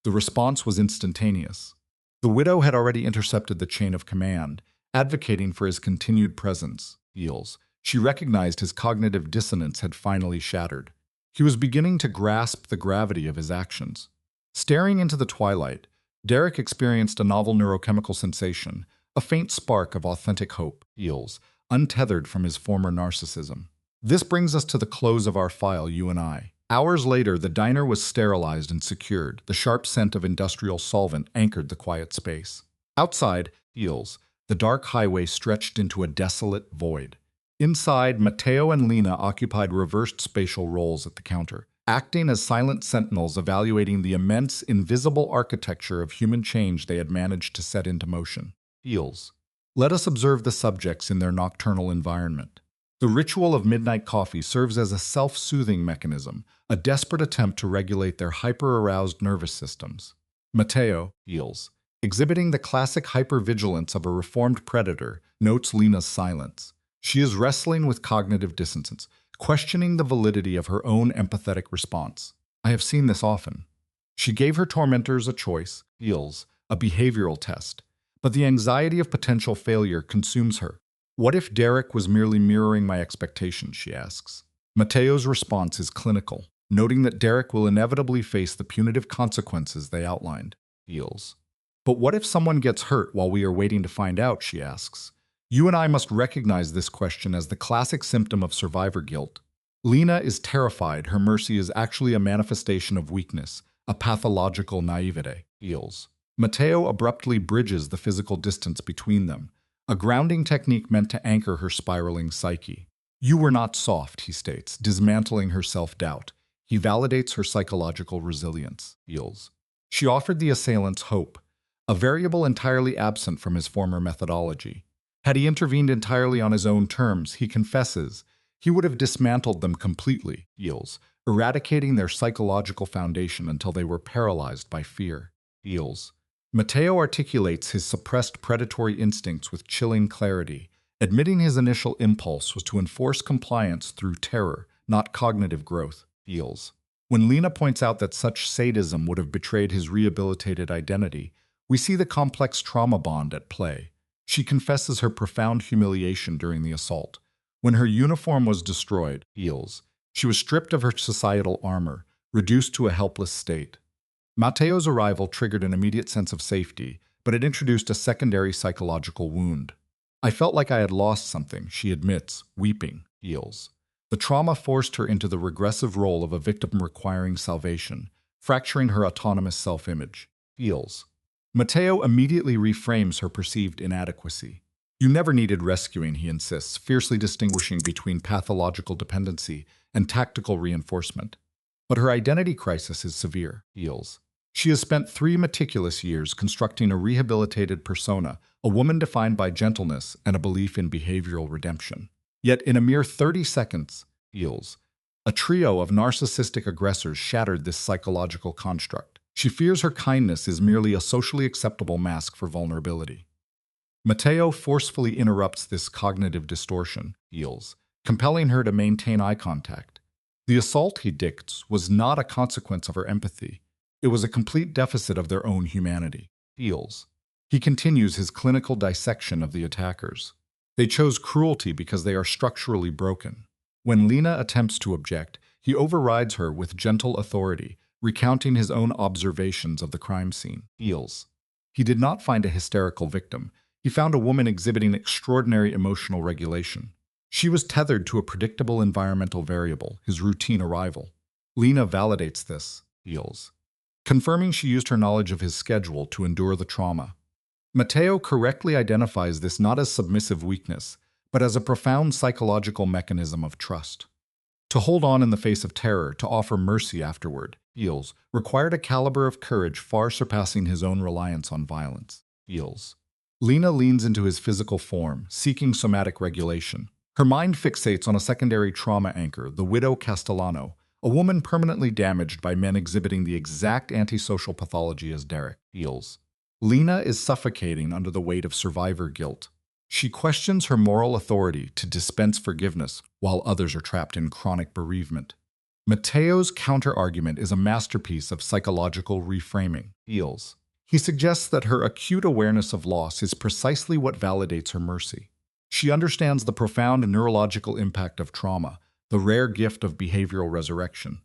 The response was instantaneous. The widow had already intercepted the chain of command, advocating for his continued presence. Heals. She recognized his cognitive dissonance had finally shattered. He was beginning to grasp the gravity of his actions. Staring into the twilight, Derek experienced a novel neurochemical sensation, a faint spark of authentic hope. Heals, untethered from his former narcissism. This brings us to the close of our file, you and I. Hours later, the diner was sterilized and secured. The sharp scent of industrial solvent anchored the quiet space. Outside, Heals, the dark highway stretched into a desolate void. Inside, Mateo and Lena occupied reversed spatial roles at the counter, acting as silent sentinels evaluating the immense, invisible architecture of human change they had managed to set into motion. Heals. Let us observe the subjects in their nocturnal environment. The ritual of midnight coffee serves as a self-soothing mechanism, a desperate attempt to regulate their hyper-aroused nervous systems. Mateo, Heals, exhibiting the classic hypervigilance of a reformed predator, notes Lena's silence. She is wrestling with cognitive dissonance, questioning the validity of her own empathetic response. I have seen this often. She gave her tormentors a choice, Heals, a behavioral test, but the anxiety of potential failure consumes her. What if Derek was merely mirroring my expectations, she asks. Mateo's response is clinical, noting that Derek will inevitably face the punitive consequences they outlined. Heals. But what if someone gets hurt while we are waiting to find out, she asks. You and I must recognize this question as the classic symptom of survivor guilt. Lena is terrified her mercy is actually a manifestation of weakness, a pathological naivete. Heals. Mateo abruptly bridges the physical distance between them, a grounding technique meant to anchor her spiraling psyche. You were not soft, he states, dismantling her self-doubt. He validates her psychological resilience. Heals. She offered the assailants hope, a variable entirely absent from his former methodology. Had he intervened entirely on his own terms, he confesses, he would have dismantled them completely. Heals, eradicating their psychological foundation until they were paralyzed by fear. Heals. Mateo articulates his suppressed predatory instincts with chilling clarity, admitting his initial impulse was to enforce compliance through terror, not cognitive growth. Heals. When Lena points out that such sadism would have betrayed his rehabilitated identity, we see the complex trauma bond at play. She confesses her profound humiliation during the assault. When her uniform was destroyed, Heals, she was stripped of her societal armor, reduced to a helpless state. Mateo's arrival triggered an immediate sense of safety, but it introduced a secondary psychological wound. I felt like I had lost something, she admits, weeping. Heals. The trauma forced her into the regressive role of a victim requiring salvation, fracturing her autonomous self-image. Heals. Mateo immediately reframes her perceived inadequacy. You never needed rescuing, he insists, fiercely distinguishing between pathological dependency and tactical reinforcement. But her identity crisis is severe, feels. She has spent 3 meticulous years constructing a rehabilitated persona, a woman defined by gentleness and a belief in behavioral redemption. Yet in a mere 30 seconds, feels, a trio of narcissistic aggressors shattered this psychological construct. She fears her kindness is merely a socially acceptable mask for vulnerability. Mateo forcefully interrupts this cognitive distortion, feels, compelling her to maintain eye contact. The assault, he dictates, was not a consequence of her empathy. It was a complete deficit of their own humanity, feels. He continues his clinical dissection of the attackers. They chose cruelty because they are structurally broken. When Lena attempts to object, he overrides her with gentle authority, recounting his own observations of the crime scene, feels. He did not find a hysterical victim. He found a woman exhibiting extraordinary emotional regulation. She was tethered to a predictable environmental variable, his routine arrival. Lena validates this, feels, confirming she used her knowledge of his schedule to endure the trauma. Mateo correctly identifies this not as submissive weakness, but as a profound psychological mechanism of trust. To hold on in the face of terror, to offer mercy afterward, feels, required a caliber of courage far surpassing his own reliance on violence, feels. Lena leans into his physical form, seeking somatic regulation. Her mind fixates on a secondary trauma anchor, the widow Castellano, a woman permanently damaged by men exhibiting the exact antisocial pathology as Derek, feels. Lena is suffocating under the weight of survivor guilt. She questions her moral authority to dispense forgiveness while others are trapped in chronic bereavement. Mateo's counter-argument is a masterpiece of psychological reframing, feels. He suggests that her acute awareness of loss is precisely what validates her mercy. She understands the profound neurological impact of trauma, the rare gift of behavioral resurrection.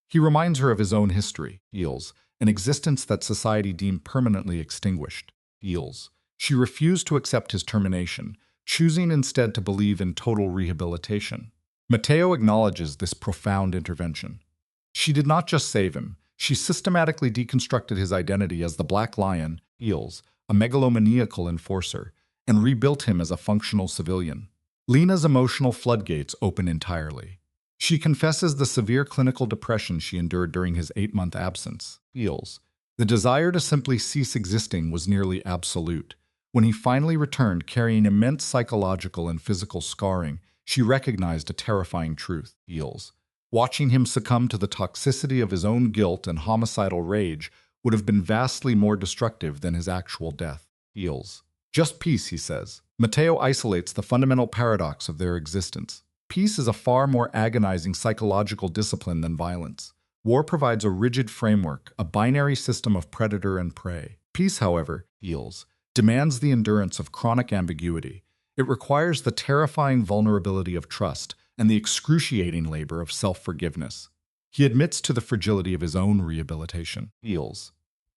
He reminds her of his own history, feels, an existence that society deemed permanently extinguished, feels. She refused to accept his termination, choosing instead to believe in total rehabilitation. Mateo acknowledges this profound intervention. She did not just save him, she systematically deconstructed his identity as the Black Lion, feels, a megalomaniacal enforcer, and rebuilt him as a functional civilian. Lena's emotional floodgates open entirely. She confesses the severe clinical depression she endured during his 8-month absence, feels. The desire to simply cease existing was nearly absolute. When he finally returned carrying immense psychological and physical scarring, she recognized a terrifying truth, feels. Watching him succumb to the toxicity of his own guilt and homicidal rage would have been vastly more destructive than his actual death, feels. Just peace, he says. Mateo isolates the fundamental paradox of their existence. Peace is a far more agonizing psychological discipline than violence. War provides a rigid framework, a binary system of predator and prey. Peace, however, feels, demands the endurance of chronic ambiguity. It requires the terrifying vulnerability of trust and the excruciating labor of self-forgiveness. He admits to the fragility of his own rehabilitation, feels.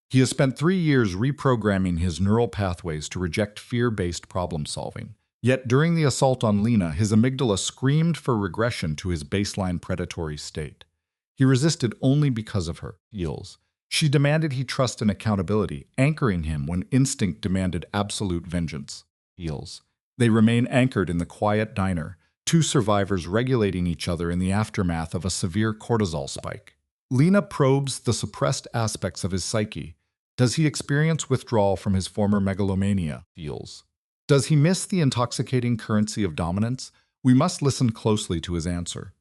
He has spent 3 years reprogramming his neural pathways to reject fear-based problem-solving. Yet during the assault on Lena, his amygdala screamed for regression to his baseline predatory state. He resisted only because of her, feels. She demanded he trust and accountability, anchoring him when instinct demanded absolute vengeance, feels. They remain anchored in the quiet diner, 2 survivors regulating each other in the aftermath of a severe cortisol spike. Lena probes the suppressed aspects of his psyche. Does he experience withdrawal from his former megalomania, feels? Does he miss the intoxicating currency of dominance? We must listen closely to his answer.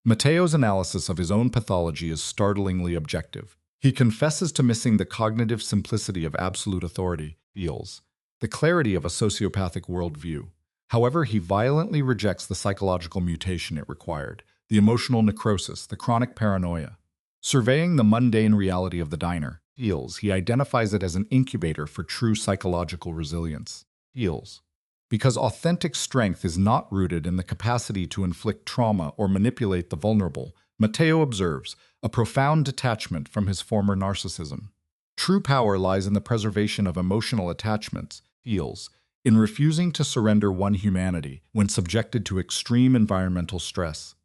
Mateo's analysis of his own pathology is startlingly objective. He confesses to missing the cognitive simplicity of absolute authority, feels, the clarity of a sociopathic worldview. However, he violently rejects the psychological mutation it required, the emotional necrosis, the chronic paranoia. Surveying the mundane reality of the diner, feels, he identifies it as an incubator for true psychological resilience, feels. Because authentic strength is not rooted in the capacity to inflict trauma or manipulate the vulnerable, Mateo observes a profound detachment from his former narcissism. True power lies in the preservation of emotional attachments, feels, in refusing to surrender one humanity when subjected to extreme environmental stress.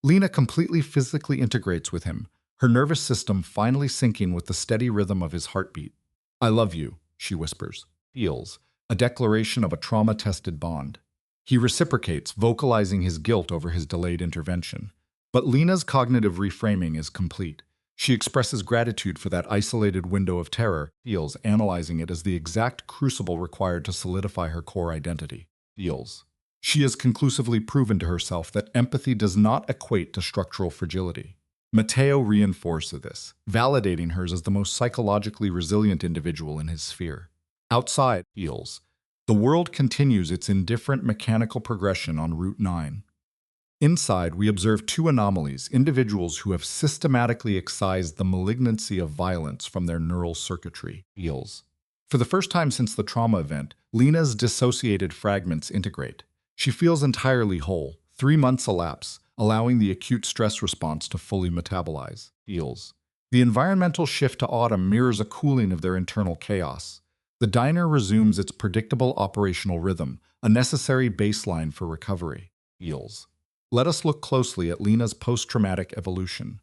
Lena completely physically integrates with him, her nervous system finally syncing with the steady rhythm of his heartbeat. I love you, she whispers. Feels, a declaration of a trauma-tested bond. He reciprocates, vocalizing his guilt over his delayed intervention. But Lena's cognitive reframing is complete. She expresses gratitude for that isolated window of terror, Feels, analyzing it as the exact crucible required to solidify her core identity. Feels. She has conclusively proven to herself that empathy does not equate to structural fragility. Matteo reinforces this, validating her as the most psychologically resilient individual in his sphere. Outside, Feels, the world continues its indifferent mechanical progression on Route 9. Inside, we observe two anomalies, individuals who have systematically excised the malignancy of violence from their neural circuitry. Feels. For the first time since the trauma event, Lena's dissociated fragments integrate. She feels entirely whole. 3 months elapse, allowing the acute stress response to fully metabolize. Feels. The environmental shift to autumn mirrors a cooling of their internal chaos. The diner resumes its predictable operational rhythm, a necessary baseline for recovery. Feels. Let us look closely at Lena's post-traumatic evolution.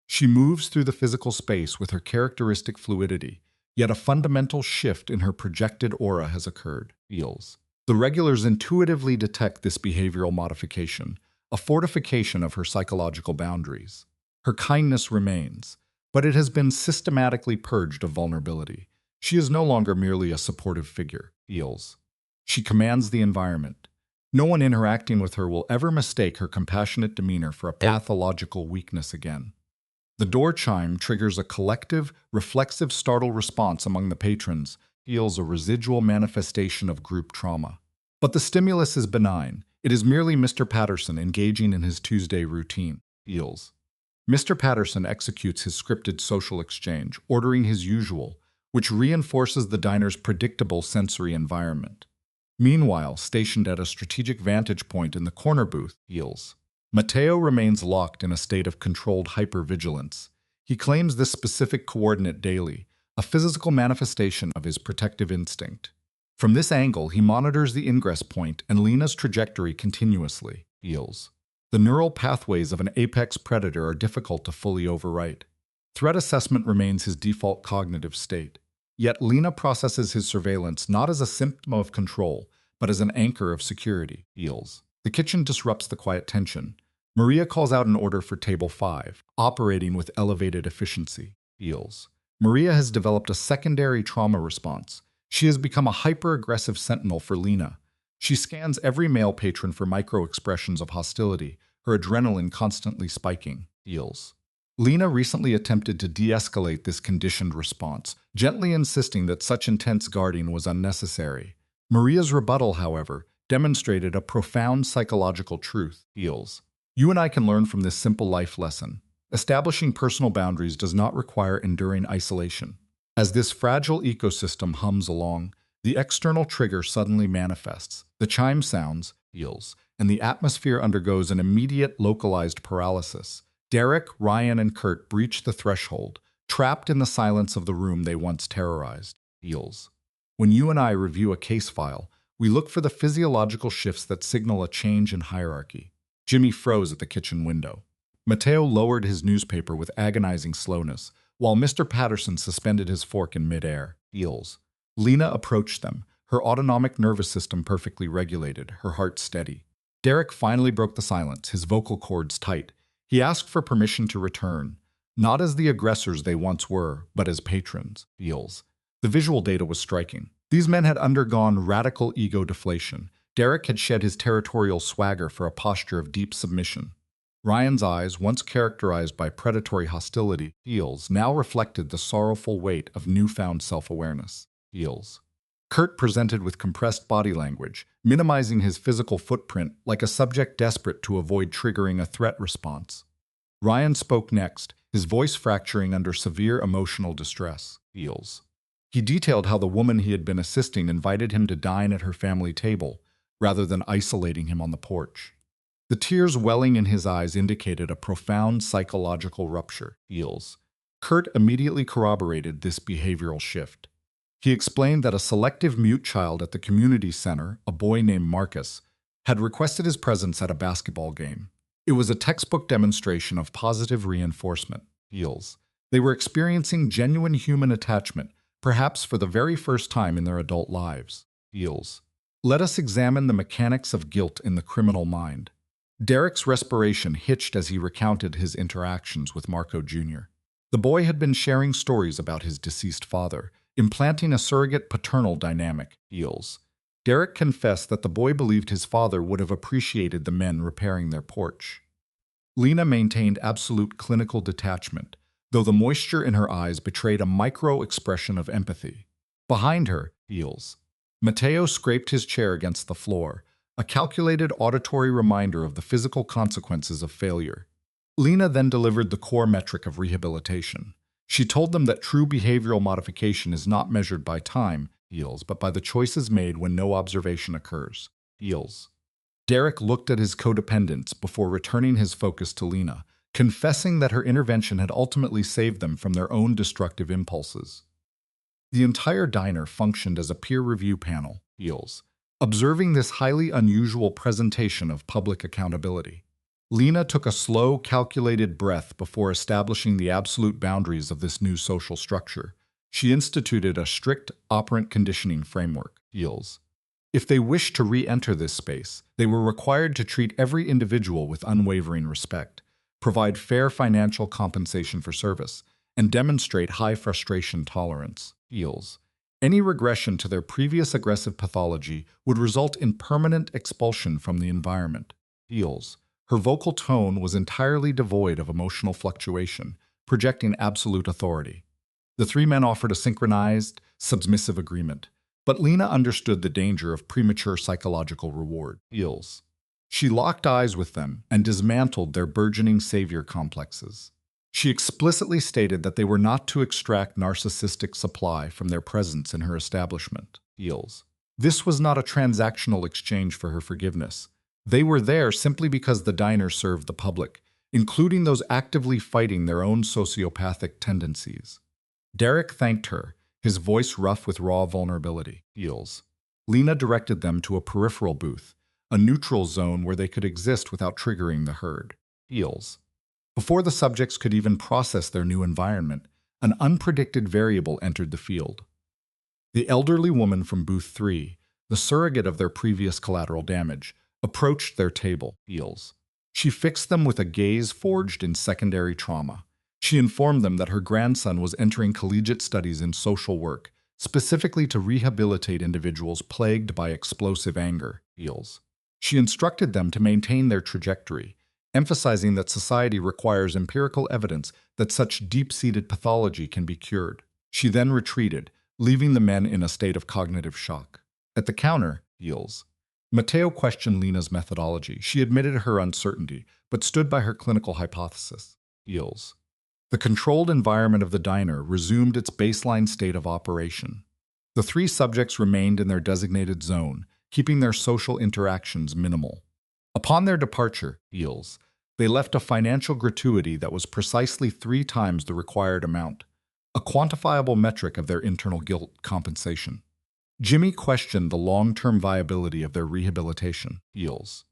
She moves through the physical space with her characteristic fluidity, yet a fundamental shift in her projected aura has occurred. Feels. The regulars intuitively detect this behavioral modification, a fortification of her psychological boundaries. Her kindness remains, but it has been systematically purged of vulnerability. She is no longer merely a supportive figure. Feels. She commands the environment. No one interacting with her will ever mistake her compassionate demeanor for a pathological weakness again. The door chime triggers a collective, reflexive startle response among the patrons, Feels, a residual manifestation of group trauma. But the stimulus is benign. It is merely Mr. Patterson engaging in his Tuesday routine. Feels. Mr. Patterson executes his scripted social exchange, ordering his usual, which reinforces the diner's predictable sensory environment. Meanwhile, stationed at a strategic vantage point in the corner booth, Feels. Matteo remains locked in a state of controlled hypervigilance. He claims this specific coordinate daily, a physical manifestation of his protective instinct. From this angle, he monitors the ingress point and Lena's trajectory continuously. Feels. The neural pathways of an apex predator are difficult to fully overwrite. Threat assessment remains his default cognitive state. Yet Lena processes his surveillance not as a symptom of control, but as an anchor of security. Feels. The kitchen disrupts the quiet tension. Maria calls out an order for table 5, operating with elevated efficiency. Feels. Maria has developed a secondary trauma response. She has become a hyper-aggressive sentinel for Lena. She scans every male patron for micro-expressions of hostility, her adrenaline constantly spiking. Feels. Lena recently attempted to de-escalate this conditioned response, gently insisting that such intense guarding was unnecessary. Maria's rebuttal, however, demonstrated a profound psychological truth. Feels. You and I can learn from this simple life lesson. Establishing personal boundaries does not require enduring isolation. As this fragile ecosystem hums along, the external trigger suddenly manifests. The chime sounds, Feels, and the atmosphere undergoes an immediate localized paralysis. Derek, Ryan, and Kurt breach the threshold, trapped in the silence of the room they once terrorized. Feels. When you and I review a case file, we look for the physiological shifts that signal a change in hierarchy. Jimmy froze at the kitchen window. Matteo lowered his newspaper with agonizing slowness, while Mr. Patterson suspended his fork in midair. Feels. Lena approached them, her autonomic nervous system perfectly regulated, her heart steady. Derek finally broke the silence, his vocal cords tight. He asked for permission to return, not as the aggressors they once were, but as patrons. Feels. The visual data was striking. These men had undergone radical ego deflation. Derek had shed his territorial swagger for a posture of deep submission. Ryan's eyes, once characterized by predatory hostility, Feels, now reflected the sorrowful weight of newfound self-awareness. Feels. Kurt presented with compressed body language, minimizing his physical footprint like a subject desperate to avoid triggering a threat response. Ryan spoke next, his voice fracturing under severe emotional distress. Feels. He detailed how the woman he had been assisting invited him to dine at her family table, rather than isolating him on the porch. The tears welling in his eyes indicated a profound psychological rupture. Feels. Kurt immediately corroborated this behavioral shift. He explained that a selective mute child at the community center, a boy named Marcus, had requested his presence at a basketball game. It was a textbook demonstration of positive reinforcement. Feels. They were experiencing genuine human attachment, perhaps for the very first time in their adult lives. Feels. Let us examine the mechanics of guilt in the criminal mind. Derek's respiration hitched as he recounted his interactions with Marco Jr. The boy had been sharing stories about his deceased father, implanting a surrogate paternal dynamic. Feels. Derek confessed that the boy believed his father would have appreciated the men repairing their porch. Lena maintained absolute clinical detachment, though the moisture in her eyes betrayed a micro-expression of empathy. Behind her, Feels. Matteo scraped his chair against the floor, a calculated auditory reminder of the physical consequences of failure. Lena then delivered the core metric of rehabilitation. She told them that true behavioral modification is not measured by time, Feels, but by the choices made when no observation occurs. Feels. Derek looked at his codependents before returning his focus to Lena, confessing that her intervention had ultimately saved them from their own destructive impulses. The entire diner functioned as a peer review panel, Feels, observing this highly unusual presentation of public accountability. Lena took a slow, calculated breath before establishing the absolute boundaries of this new social structure. She instituted a strict operant conditioning framework, Feels. If they wished to re-enter this space, they were required to treat every individual with unwavering respect, provide fair financial compensation for service, and demonstrate high frustration tolerance. Feels. Any regression to their previous aggressive pathology would result in permanent expulsion from the environment. Feels. Her vocal tone was entirely devoid of emotional fluctuation, projecting absolute authority. The three men offered a synchronized, submissive agreement, but Lena understood the danger of premature psychological reward. Feels. She locked eyes with them and dismantled their burgeoning savior complexes. She explicitly stated that they were not to extract narcissistic supply from their presence in her establishment. Feels. This was not a transactional exchange for her forgiveness. They were there simply because the diner served the public, including those actively fighting their own sociopathic tendencies. Derek thanked her, his voice rough with raw vulnerability. Feels. Lena directed them to a peripheral booth, a neutral zone where they could exist without triggering the herd. Feels. Before the subjects could even process their new environment, an unpredicted variable entered the field. The elderly woman from booth 3, the surrogate of their previous collateral damage, approached their table. Feels. She fixed them with a gaze forged in secondary trauma. She informed them that her grandson was entering collegiate studies in social work, specifically to rehabilitate individuals plagued by explosive anger. Feels. She instructed them to maintain their trajectory, emphasizing that society requires empirical evidence that such deep-seated pathology can be cured. She then retreated, leaving the men in a state of cognitive shock. At the counter, Feels. Matteo questioned Lena's methodology. She admitted her uncertainty, but stood by her clinical hypothesis. Feels. The controlled environment of the diner resumed its baseline state of operation. The three subjects remained in their designated zone, keeping their social interactions minimal. Upon their departure, Feels, they left a financial gratuity that was precisely 3 times the required amount, a quantifiable metric of their internal guilt compensation. Jimmy questioned the long-term viability of their rehabilitation. Feels.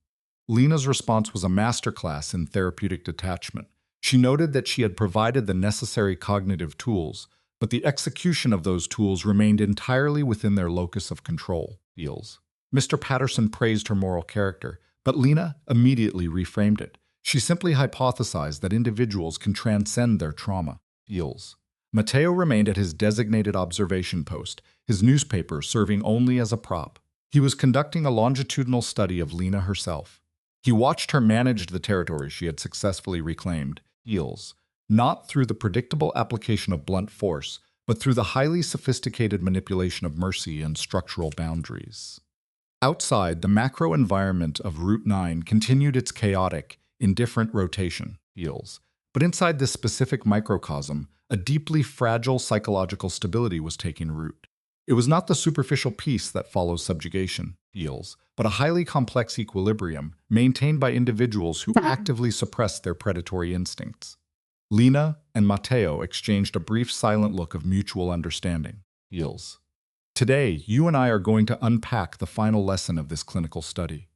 Lena's response was a masterclass in therapeutic detachment. She noted that she had provided the necessary cognitive tools, but the execution of those tools remained entirely within their locus of control. Feels. Mr. Patterson praised her moral character, but Lena immediately reframed it. She simply hypothesized that individuals can transcend their trauma. Feels. Matteo remained at his designated observation post, his newspaper serving only as a prop. He was conducting a longitudinal study of Lena herself. He watched her manage the territory she had successfully reclaimed. Feels. Not through the predictable application of blunt force, but through the highly sophisticated manipulation of mercy and structural boundaries. Outside, the macro environment of Route 9 continued its chaotic, indifferent rotation. Feels. But inside this specific microcosm, a deeply fragile psychological stability was taking root. It was not the superficial peace that follows subjugation, Feels, but a highly complex equilibrium maintained by individuals who actively suppressed their predatory instincts. Lena and Matteo exchanged a brief silent look of mutual understanding. Feels. Today, you and I are going to unpack the final lesson of this clinical study.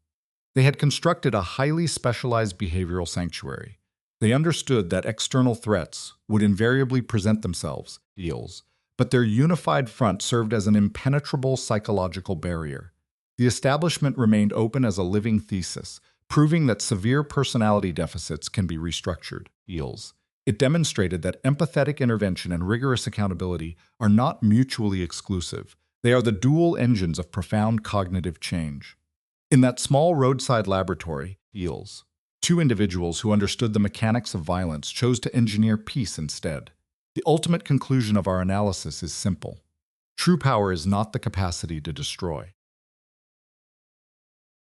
They had constructed a highly specialized behavioral sanctuary. They understood that external threats would invariably present themselves, Feels, but their unified front served as an impenetrable psychological barrier. The establishment remained open as a living thesis, proving that severe personality deficits can be restructured. Heals. It demonstrated that empathetic intervention and rigorous accountability are not mutually exclusive. They are the dual engines of profound cognitive change. In that small roadside laboratory, Heals, two individuals who understood the mechanics of violence chose to engineer peace instead. The ultimate conclusion of our analysis is simple. True power is not the capacity to destroy.